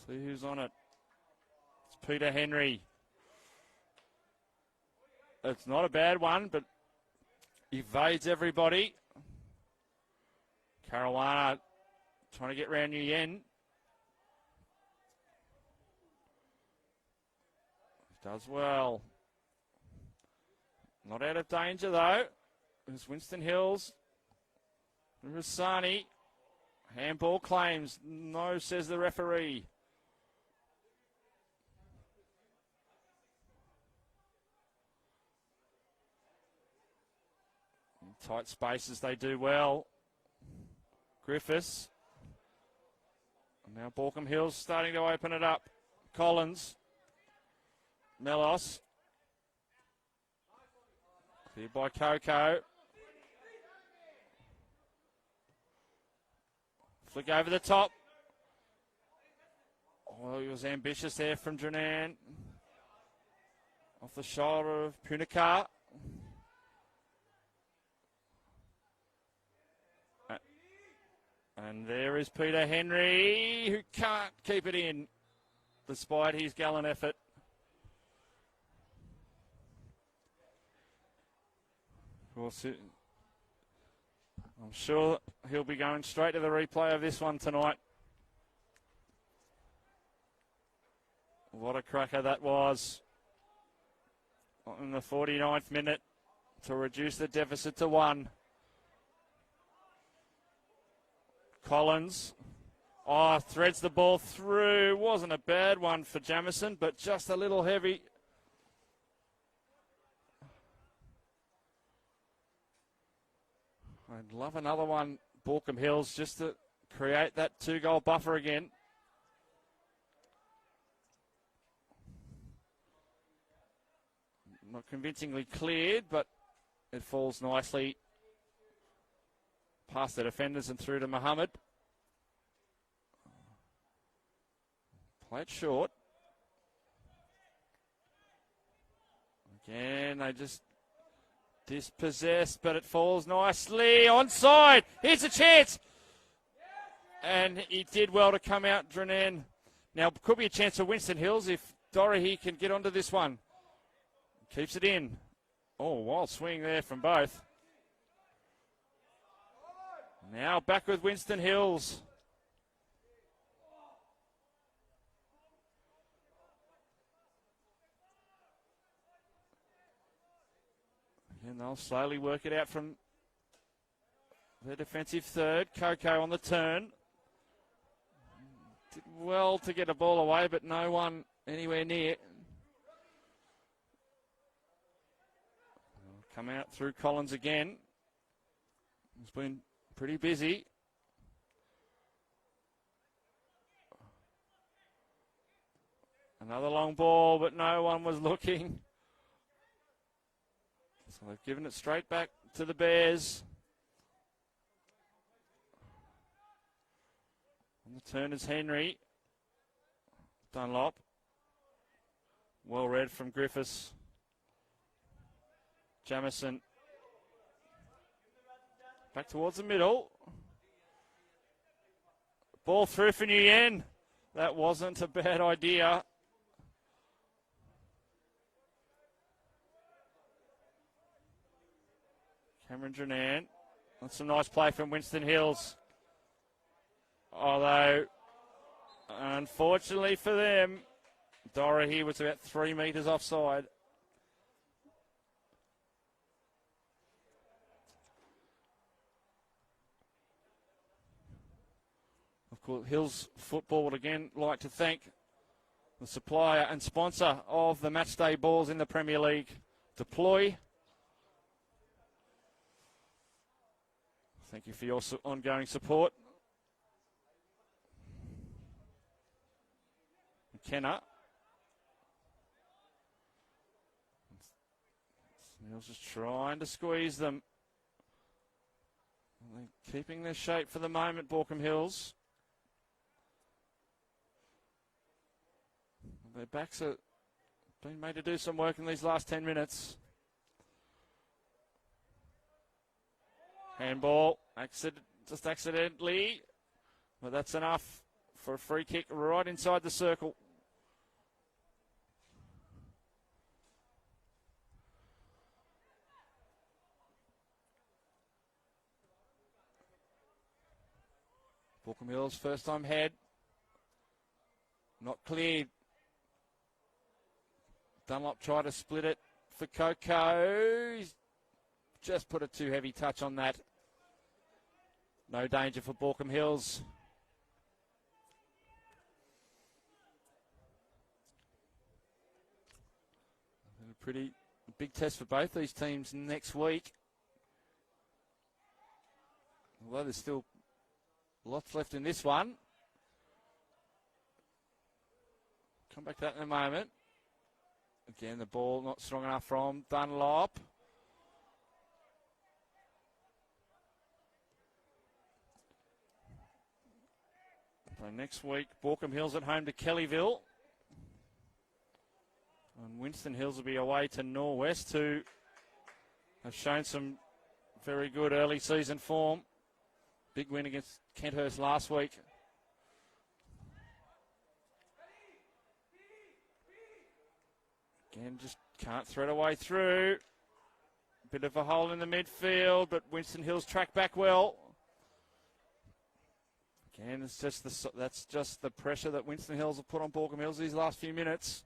Speaker 1: See who's on it. It's Peter Henry. It's not a bad one, but evades everybody. Caruana trying to get round Nguyen. Does well. Not out of danger, though. There's Winston Hills. Rusani. Handball claims. No, says the referee. In tight spaces, they do well. Griffiths. And now Baulkham Hills starting to open it up. Collins. Melos. Cleared by Coco. Flick over the top. Oh, he was ambitious there from Jernan. Off the shoulder of Punikar. And there is Peter Henry, who can't keep it in, despite his gallant effort. Of course, I'm sure he'll be going straight to the replay of this one tonight. What a cracker that was in the 49th minute to reduce the deficit to 1. Collins, threads the ball through. Wasn't a bad one for Jamison, but just a little heavy. I'd love another one, Baulkham Hills, just to create that 2-goal buffer again. Not convincingly cleared, but it falls nicely past the defenders and through to Mohammed. Played short. Again, they just dispossessed, but it falls nicely. Onside. Here's a chance. And he did well to come out, Dranan. Now, could be a chance for Winston Hills if Dorothy can get onto this one. Keeps it in. Oh, wild swing there from both. Now back with Winston Hills. And they'll slowly work it out from the defensive third. Coco on the turn. Did well to get a ball away, but no one anywhere near. Come out through Collins again. He's been pretty busy. Another long ball, but no one was looking. So they've given it straight back to the Bears. On the turn is Henry. Dunlop. Well read from Griffiths. Jamison. Back towards the middle. Ball through for Nguyen. That wasn't a bad idea. Cameron Dranan. That's some nice play from Winston Hills. Although, unfortunately for them, Dorothy was about 3 metres offside. Of course, Hills Football would again like to thank the supplier and sponsor of the matchday balls in the Premier League, Deploy. Thank you for your ongoing support. McKenna. Hills just trying to squeeze them. They're keeping their shape for the moment, Baulkham Hills. Their backs are being made to do some work in these last 10 minutes. Handball, just accidentally, but that's enough for a free kick right inside the circle. Baulkham Hills first time head, not cleared. Dunlop tried to split it for Coco. He's just put a too heavy touch on that. No danger for Baulkham Hills. A pretty big test for both these teams next week. Although there's still lots left in this one. Come back to that in a moment. Again, the ball not strong enough from Dunlop. So next week, Baulkham Hills at home to Kellyville. And Winston Hills will be away to Norwest, who have shown some very good early season form. Big win against Kenthurst last week. Again, just can't thread a way through. Bit of a hole in the midfield, but Winston Hills track back well. Again, it's just that's just the pressure that Winston Hills have put on Baulkham Hills these last few minutes.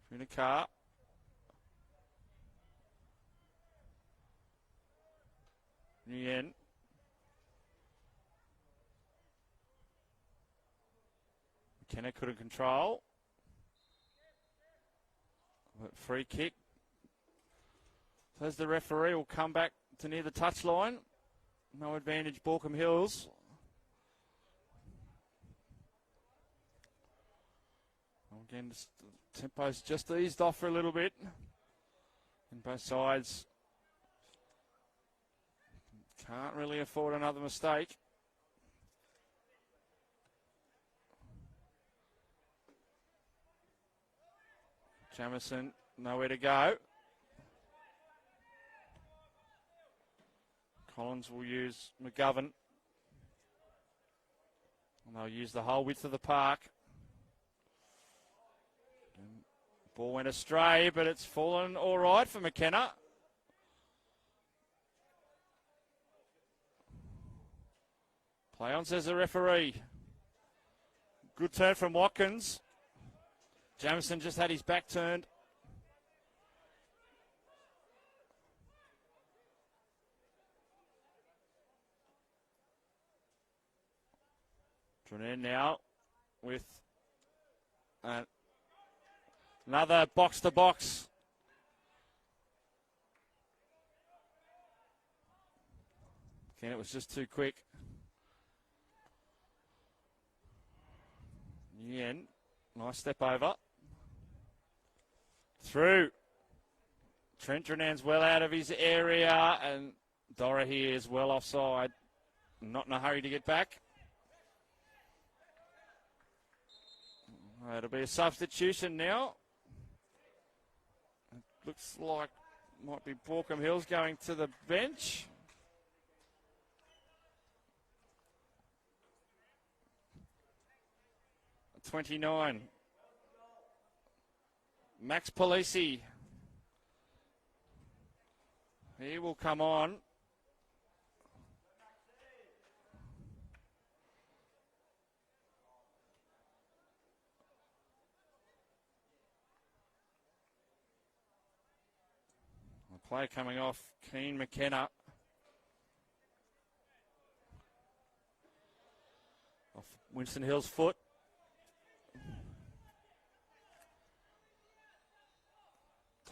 Speaker 1: Through the car. Nguyen. McKenna couldn't control. But free kick. So as the referee will come back to near the touchline. No advantage, Baulkham Hills. Again, the tempo's just eased off for a little bit. And both sides can't really afford another mistake. Jamison, nowhere to go. Collins will use McGovern. And they'll use the whole width of the park. And ball went astray, but it's fallen all right for McKenna. Play on, says the referee. Good turn from Watkins. Jamison just had his back turned. Drennen now with another box-to-box. Again, it was just too quick. Yen, nice step over. Through. Trent Drenan's well out of his area, and Dora here is well offside. Not in a hurry to get back. It'll be a substitution now. It looks like might be Baulkham Hills going to the bench. #29. Max Polisi. He will come on. The play coming off Keen McKenna. Off Winston Hill's foot.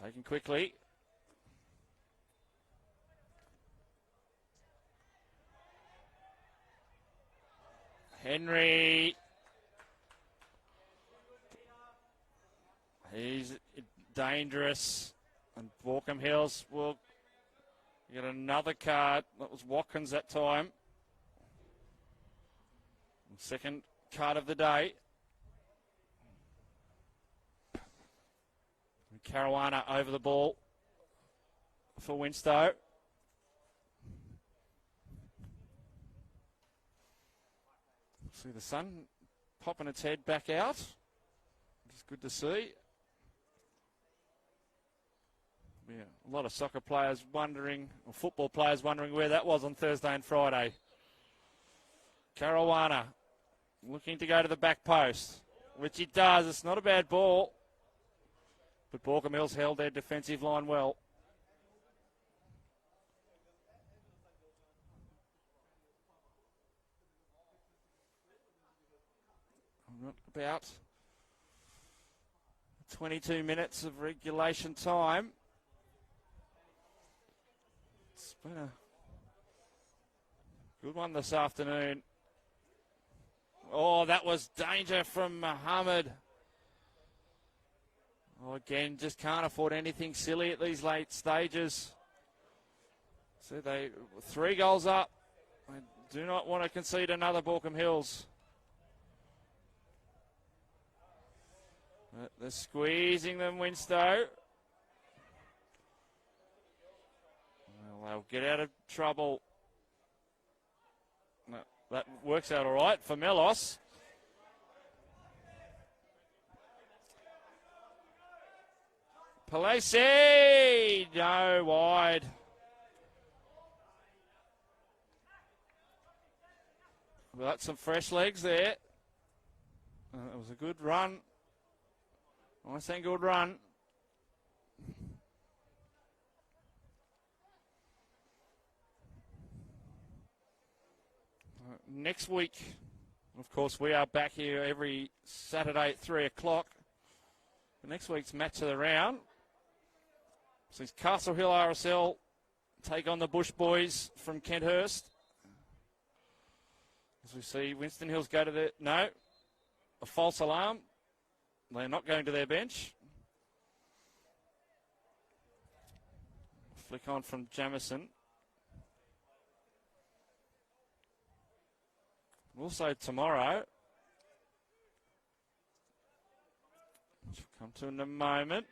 Speaker 1: Taken quickly. Henry. He's dangerous. And Baulkham Hills will get another card. That was Watkins that time. Second card of the day. Caruana over the ball for Winstow. See the sun popping its head back out. It's good to see. Yeah, a lot of soccer players wondering, or football players wondering where that was on Thursday and Friday. Caruana looking to go to the back post, which he does. It's not a bad ball. But Baulkham Hills held their defensive line well. About 22 minutes of regulation time. It's been a good one this afternoon. Oh, that was danger from Muhammad. Oh, again, just can't afford anything silly at these late stages. So they 3 goals up. I do not want to concede another Baulkham Hills. But they're squeezing them, Winstow. Well, they'll get out of trouble. No, that works out all right for Melos. Palesi, no, wide. Well, that's some fresh legs there. It was a good run. Nice and good run. Next week, of course, we are back here every Saturday at 3 o'clock. Next week's match of the round Since Castle Hill RSL take on the Bush Boys from Kenthurst. As we see, Winston Hills go to their... No, a false alarm. They're not going to their bench. Flick on from Jamison. Also tomorrow, which we'll come to in a moment,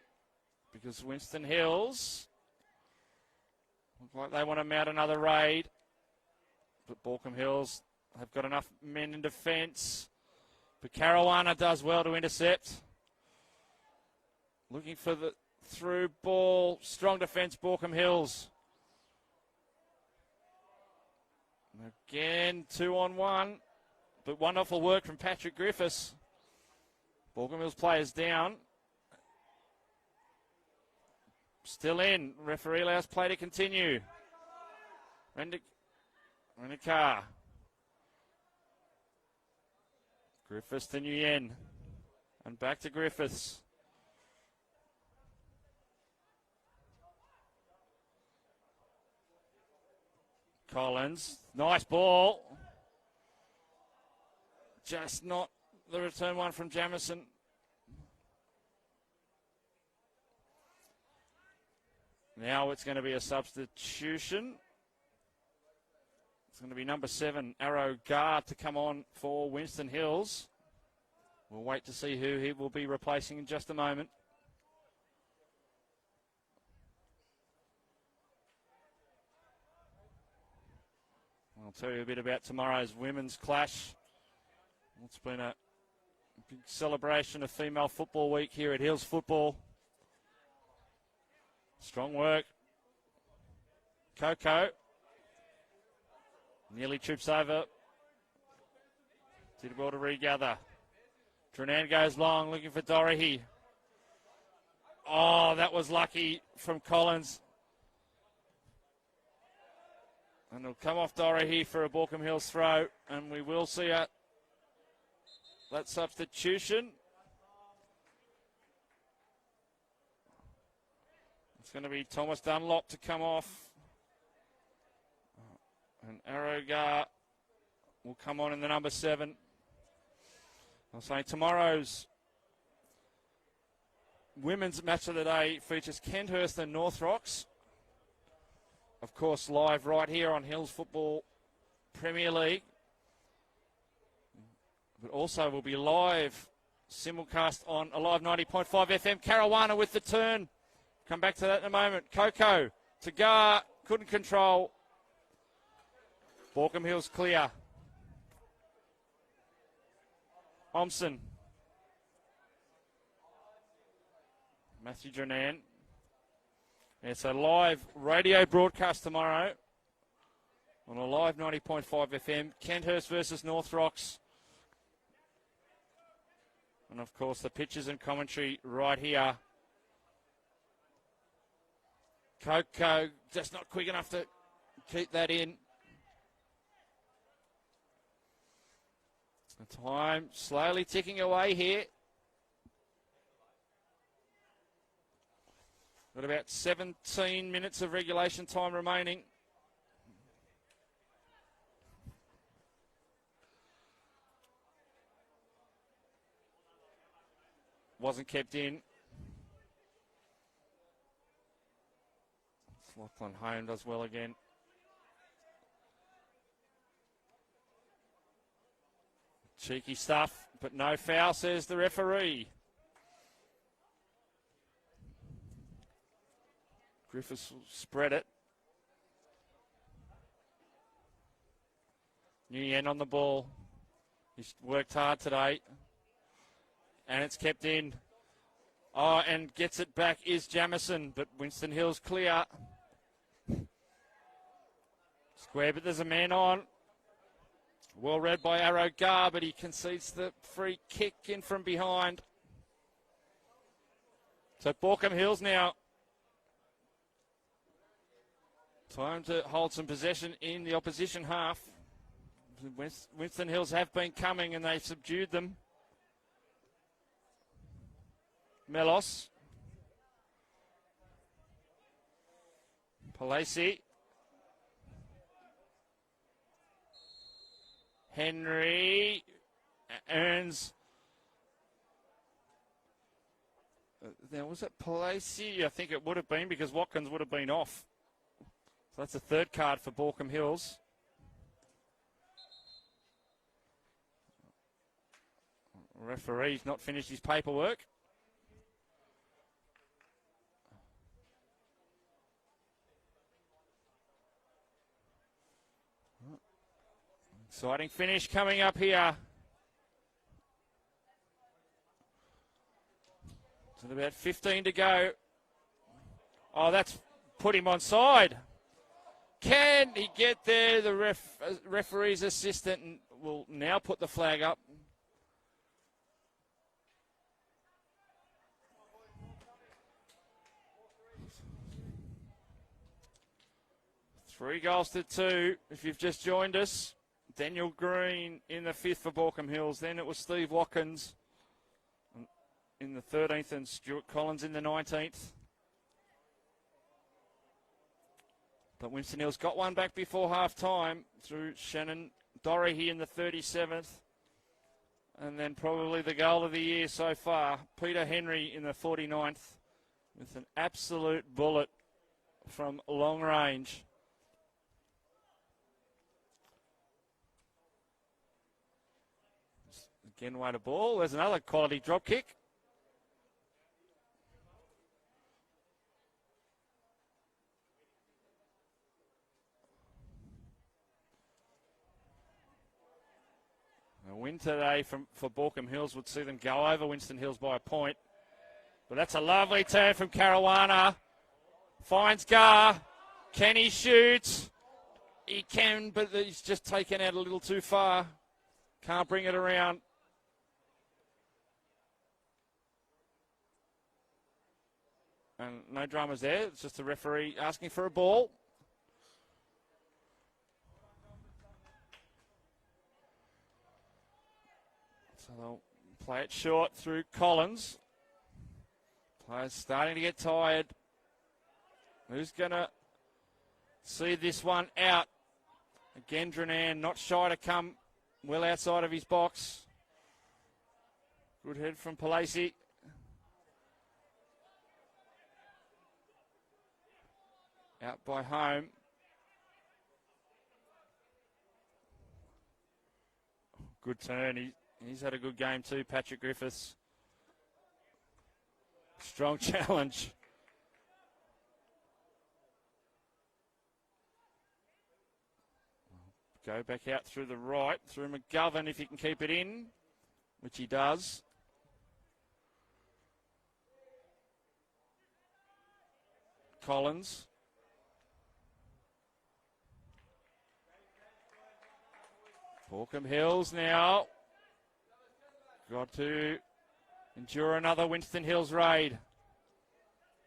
Speaker 1: because Winston Hills look like they want to mount another raid. But Baulkham Hills have got enough men in defence. But Caruana does well to intercept. Looking for the through ball. Strong defence, Baulkham Hills. Again, 2-on-1. But wonderful work from Patrick Griffiths. Baulkham Hills players down. Still in. Referee allows play to continue. Rendikar. Griffiths to Nguyen. And back to Griffiths. Collins. Nice ball. Just not the return one from Jamison. Now it's going to be a substitution. It's going to be number 7, Arrow Guard, to come on for Winston Hills. We'll wait to see who he will be replacing in just a moment. I'll tell you a bit about tomorrow's women's clash. It's been a big celebration of Female Football Week here at Hills Football. Strong work. Coco nearly trips over. Did well to regather. Drenan goes long, looking for Dorothy. Oh, that was lucky from Collins. And it'll come off Dorothy for a Baulkham Hills throw. And we will see that substitution. It's going to be Thomas Dunlop to come off. And Arrogar will come on in the number 7. I'll say tomorrow's women's match of the day features Kenthurst and North Rocks. Of course, live right here on Hills Football Premier League. But also will be live simulcast on Alive 90.5 FM. Caruana with the turn. Come back to that in a moment. Coco to Gar. Couldn't control. Baulkham Hills clear. Omson. Matthew Drenan. It's a live radio broadcast tomorrow on Alive 90.5 FM. Kenthurst versus North Rocks. And, of course, the pictures and commentary right here. Coco just not quick enough to keep that in. The time slowly ticking away here. Got about 17 minutes of regulation time remaining. Wasn't kept in. Lachlan Home does well again. Cheeky stuff, but no foul, says the referee. Griffiths will spread it. Nguyen on the ball. He's worked hard today. And it's kept in. Oh, and gets it back is Jamison, but Winston Hills clear. Square, but there's a man on. Well read by Arrow Gar, but he concedes the free kick in from behind. So Baulkham Hills now. Time to hold some possession in the opposition half. Winston Hills have been coming and they've subdued them. Melos. Palacey. Henry earns. Now, was it Palacey? I think it would have been because Watkins would have been off. So that's a third card for Baulkham Hills. Referee's not finished his paperwork. Exciting finish coming up here. With about 15 to go. Oh, that's put him on side. Can he get there? The referee's assistant will now put the flag up. Three goals to two. If you've just joined us, Daniel Green in the 5th for Baulkham Hills. Then it was Steve Watkins in the 13th and Stuart Collins in the 19th. But Winston Hills got one back before half-time through Shannon Dorothy in the 37th. And then probably the goal of the year so far, Peter Henry in the 49th with an absolute bullet from long range. Again, way to ball. There's another quality drop kick. A win today for Baulkham Hills would see them go over Winston Hills by a point. But that's a lovely turn from Caruana. Finds Gar. Can he shoot? He can, but he's just taken out a little too far. Can't bring it around. And no dramas there. It's just the referee asking for a ball. So they'll play it short through Collins. Players starting to get tired. Who's going to see this one out? Again, Drenan not shy to come well outside of his box. Good head from Palacey. Out by Home. Good turn. He's had a good game too, Patrick Griffiths. Strong challenge. Go back out through the right, through McGovern if he can keep it in, which he does. Collins. Baulkham Hills now. Got to endure another Winston Hills raid.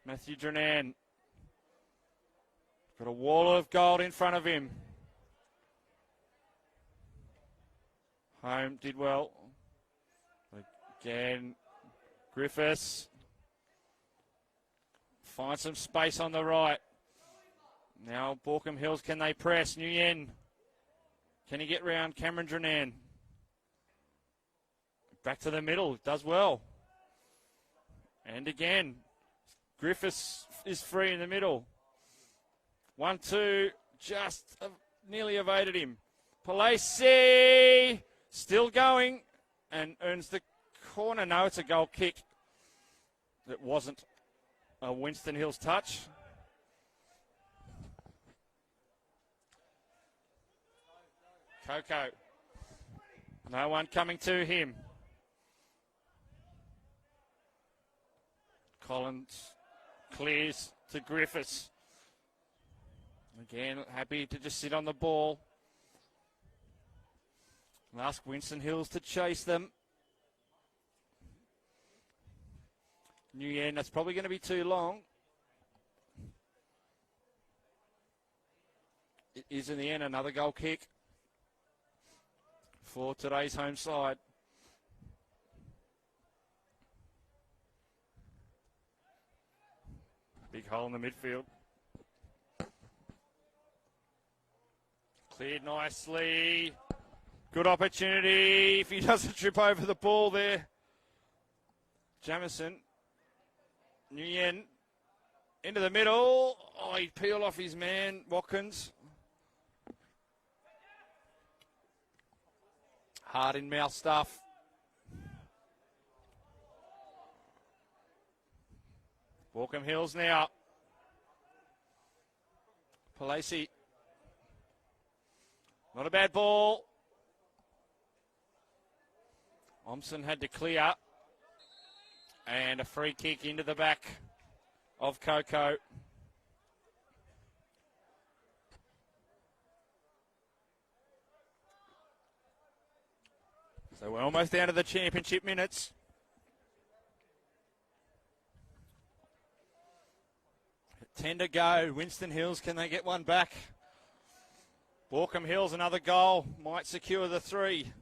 Speaker 1: Matthew Drenan. Got a wall of gold in front of him. Home did well. Again, Griffiths. Find some space on the right. Now Baulkham Hills, can they press? Nguyen. Can he get round Cameron Drenan? Back to the middle. Does well. And again, Griffiths is free in the middle. 1-2. Just nearly evaded him. Palacey still going and earns the corner. No, it's a goal kick. It wasn't a Winston Hills touch. Coco. No one coming to him. Collins clears to Griffiths. Again, happy to just sit on the ball. And ask Winston Hills to chase them. Nguyen, that's probably going to be too long. It is in the end another goal kick for today's home side. Big hole in the midfield. Cleared nicely. Good opportunity if he doesn't trip over the ball there. Jamison. Nguyen. Into the middle. Oh, he peeled off his man, Watkins. Hard in mouth stuff. Baulkham Hills now. Palasi. Not a bad ball. Omson had to clear. And a free kick into the back of Coco. So we're almost down to the championship minutes. Ten to go. Winston Hills, can they get one back? Baulkham Hills, another goal. Might secure the 3.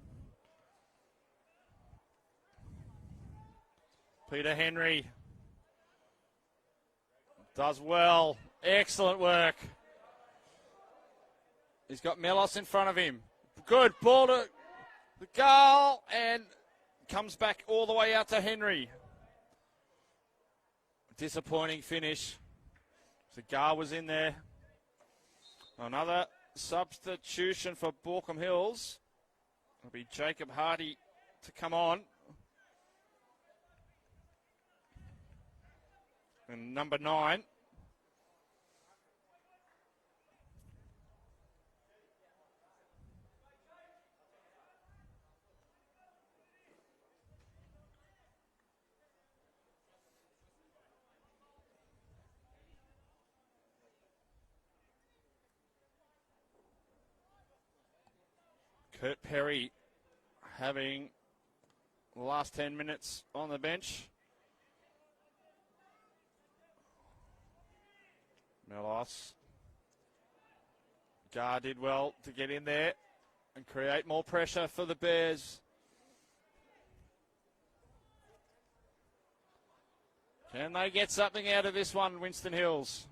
Speaker 1: Peter Henry does well. Excellent work. He's got Melos in front of him. Good ball to the goal and comes back all the way out to Henry. Disappointing finish. Cigar was in there. Another substitution for Baulkham Hills. It'll be Jacob Hardy to come on. And number 9. Kurt Perry having the last 10 minutes on the bench. Melos. Gar did well to get in there and create more pressure for the Bears. Can they get something out of this one, Winston Hills?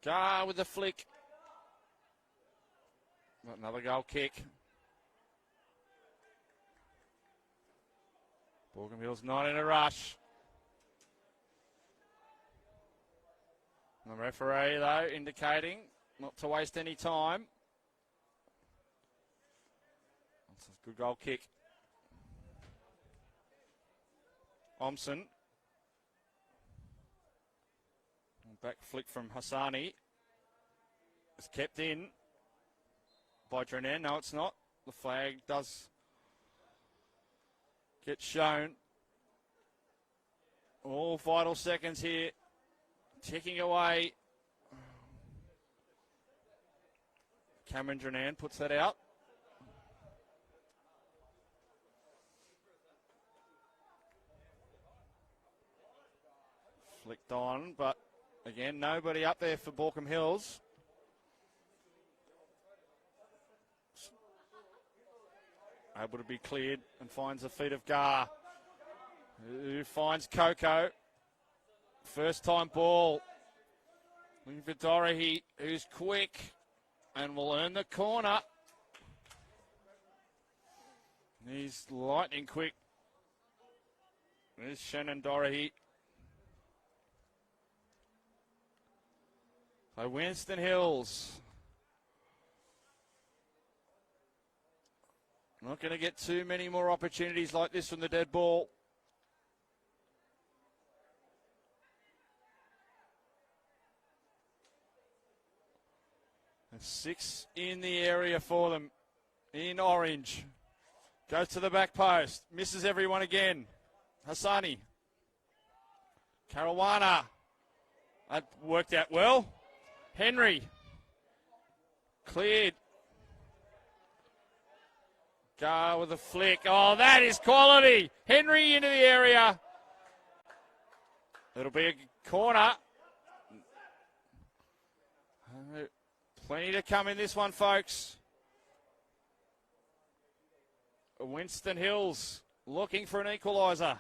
Speaker 1: Gar with the flick. Another goal kick. Baulkham Hills not in a rush. The referee, though, indicating not to waste any time. That's a good goal kick. Omson. Back flick from Hassani. It's kept in by Drenan. No, it's not. The flag does get shown. All vital seconds here. Ticking away. Cameron Drenan puts that out. Flicked on, but again, nobody up there for Baulkham Hills. Able to be cleared and finds the feet of Gar, who finds Coco. First time ball. Looking for Dorahy, who's quick and will earn the corner. He's lightning quick. There's Shannon Dorahy. So Winston Hills. Not going to get too many more opportunities like this from the dead ball. And 6 in the area for them in orange. Goes to the back post. Misses everyone again. Hassani. Caruana. That worked out well. Henry. Cleared. Gar with a flick. Oh, that is quality. Henry into the area. It'll be a corner. Plenty to come in this one, folks. Winston Hills looking for an equaliser.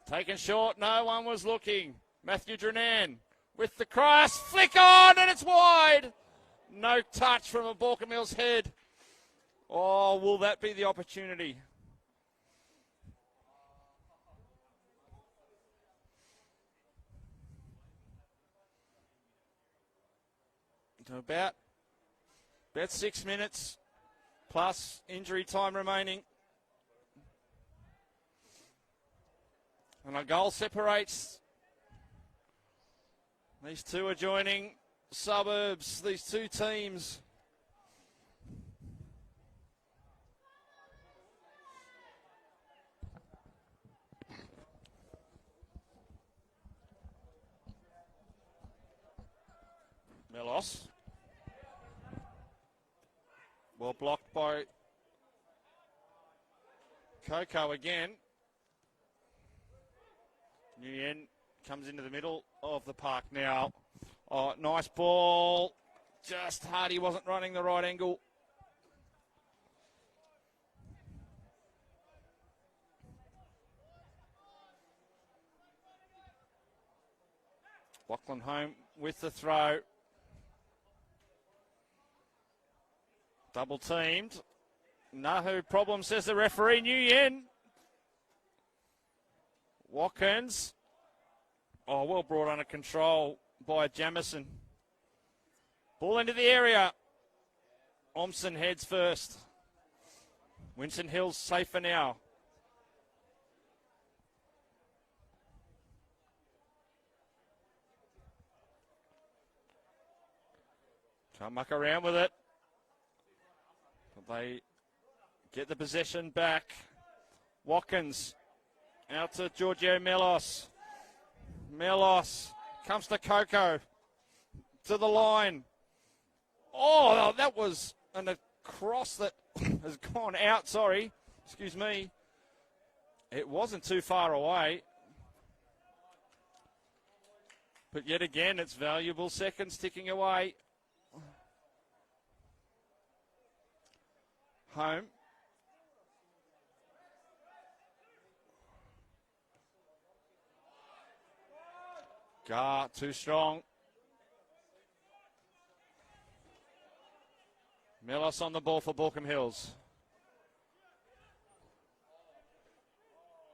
Speaker 1: Taken short. No one was looking. Matthew Drenan with the cross. Flick on, and it's wide. No touch from a Baulkham Hills head. Oh, will that be the opportunity? About 6 minutes plus injury time remaining. And a goal separates these two adjoining suburbs, these two teams. Melos. Well blocked by Coco again. Nguyen comes into the middle of the park now. Oh, nice ball. Just Hardy wasn't running the right angle. Lachlan home with the throw. Double teamed. No problem, says the referee. Nguyen. Watkins. Oh, well brought under control by Jamison. Ball into the area. Omson heads first. Winston Hills safe for now. Can't muck around with it. But they get the possession back. Watkins out to Giorgio Melos. Melos comes to Coco. To the line. Oh, that was a cross that has gone out. Sorry. Excuse me. It wasn't too far away. But yet again, it's valuable seconds ticking away. Home. Gar, too strong. Melos on the ball for Baulkham Hills.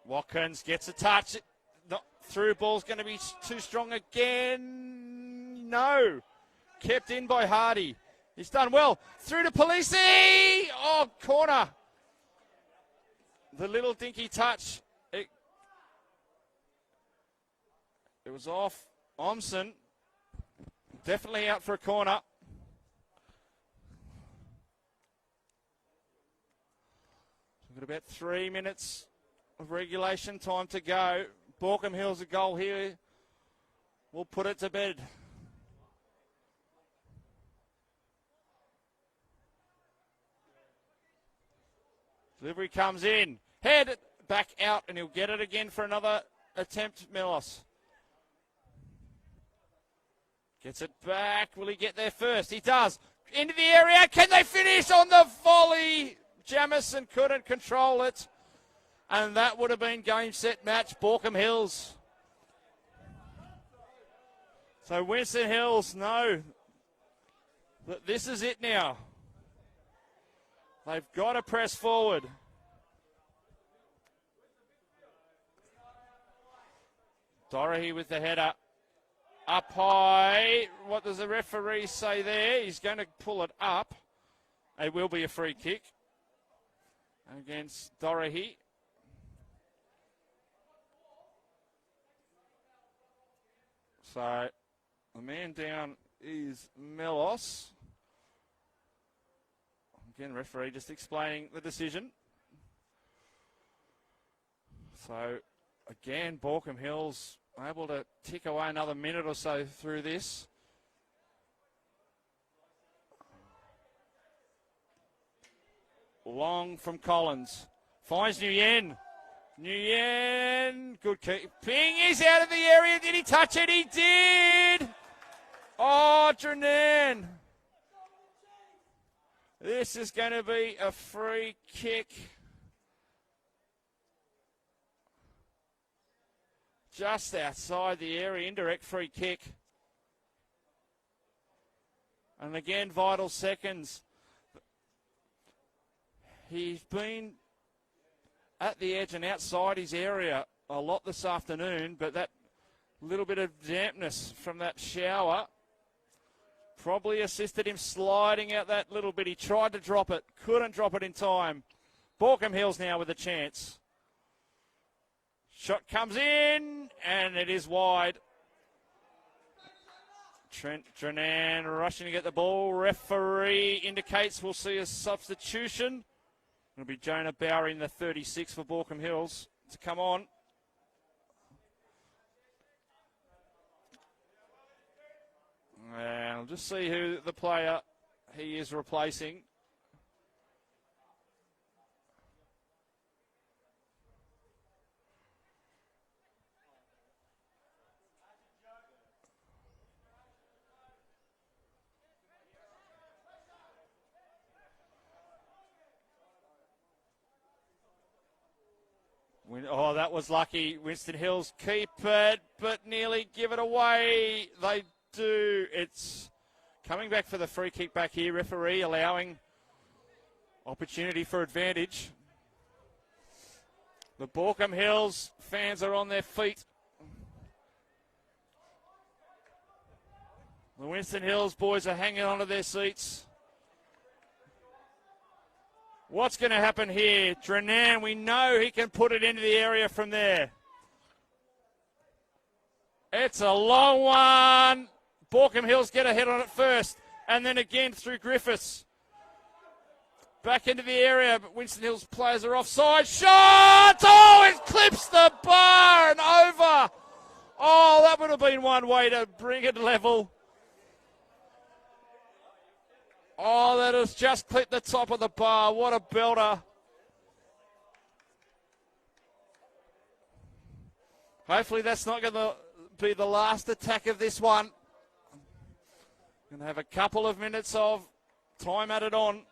Speaker 1: Watkins gets a touch. Not through ball's going to be too strong again. No. Kept in by Hardy. He's done well. Through to Polisi. Oh, corner. The little dinky touch. It was off. Omson. Definitely out for a corner. We've got about 3 minutes of regulation time to go. Baulkham Hills a goal here. We'll put it to bed. Delivery comes in. Head back out, and he'll get it again for another attempt, Melos. Gets it back. Will he get there first? He does. Into the area. Can they finish on the volley? Jamison couldn't control it. And that would have been game, set, match. Baulkham Hills. So Winston Hills know that this is it now. They've got to press forward. Dorahy with the header. Up high. What does the referee say there? He's going to pull it up. It will be a free kick against Dorahy. So the man down is Melos. Again, referee just explaining the decision. So again, Baulkham Hills able to tick away another minute or so through this. Long from Collins. Finds Nguyen. Nguyen. Good keeping. He's out of the area. Did he touch it? He did. Oh, Drenan. This is going to be a free kick. just outside the area, indirect free kick. And again, vital seconds. He's been at the edge and outside his area a lot this afternoon, but that little bit of dampness from that shower probably assisted him sliding out that little bit. He tried to drop it, couldn't drop it in time. Baulkham Hills now with a chance. Shot comes in, and it is wide. Trent Drenan rushing to get the ball. Referee indicates we'll see a substitution. It'll be Jonah Bowery in the 36 for Baulkham Hills to come on. And we'll just see who the player he is replacing. Oh, that was lucky. Winston Hills keep it, but nearly give it away. They do. It's coming back for the free kick back here. Referee allowing opportunity for advantage. The Baulkham Hills fans are on their feet. The Winston Hills boys are hanging onto their seats. What's going to happen here? Drenan, we know he can put it into the area from there. It's a long one. Baulkham Hills get a hit on it first, and then again through Griffiths. Back into the area, but Winston Hills players are offside. Shot! Oh, it clips the bar and over. Oh, that would have been one way to bring it level. Oh, that has just clipped the top of the bar. What a belter. Hopefully that's not going to be the last attack of this one. Going to have a couple of minutes of time added on.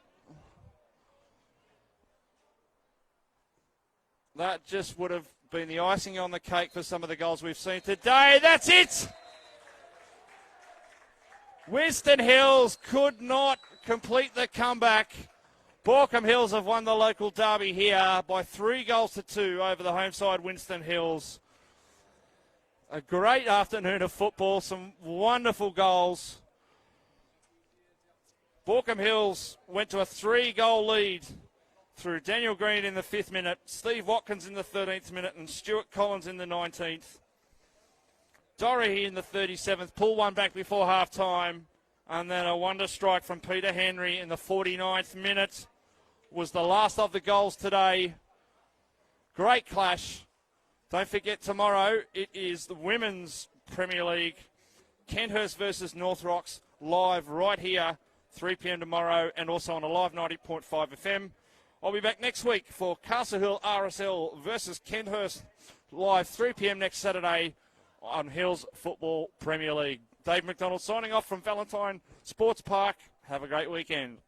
Speaker 1: That just would have been the icing on the cake for some of the goals we've seen today. That's it! Winston Hills could not complete the comeback. Baulkham Hills have won the local derby here by 3-2 over the home side Winston Hills. A great afternoon of football, some wonderful goals. Baulkham Hills went to a 3-goal lead through Daniel Green in the 5th minute, Steve Watkins in the 13th minute, and Stuart Collins in the 19th. Dorothy in the 37th, pull one back before half-time, and then a wonder strike from Peter Henry in the 49th minute was the last of the goals today. Great clash. Don't forget tomorrow it is the Women's Premier League, Kenthurst versus North Rocks, live right here, 3 p.m. tomorrow, and also on a live 90.5 FM. I'll be back next week for Castle Hill RSL versus Kenthurst, live 3 p.m. next Saturday on Hills Football Premier League. Dave McDonald signing off from Valentine Sports Park. Have a great weekend.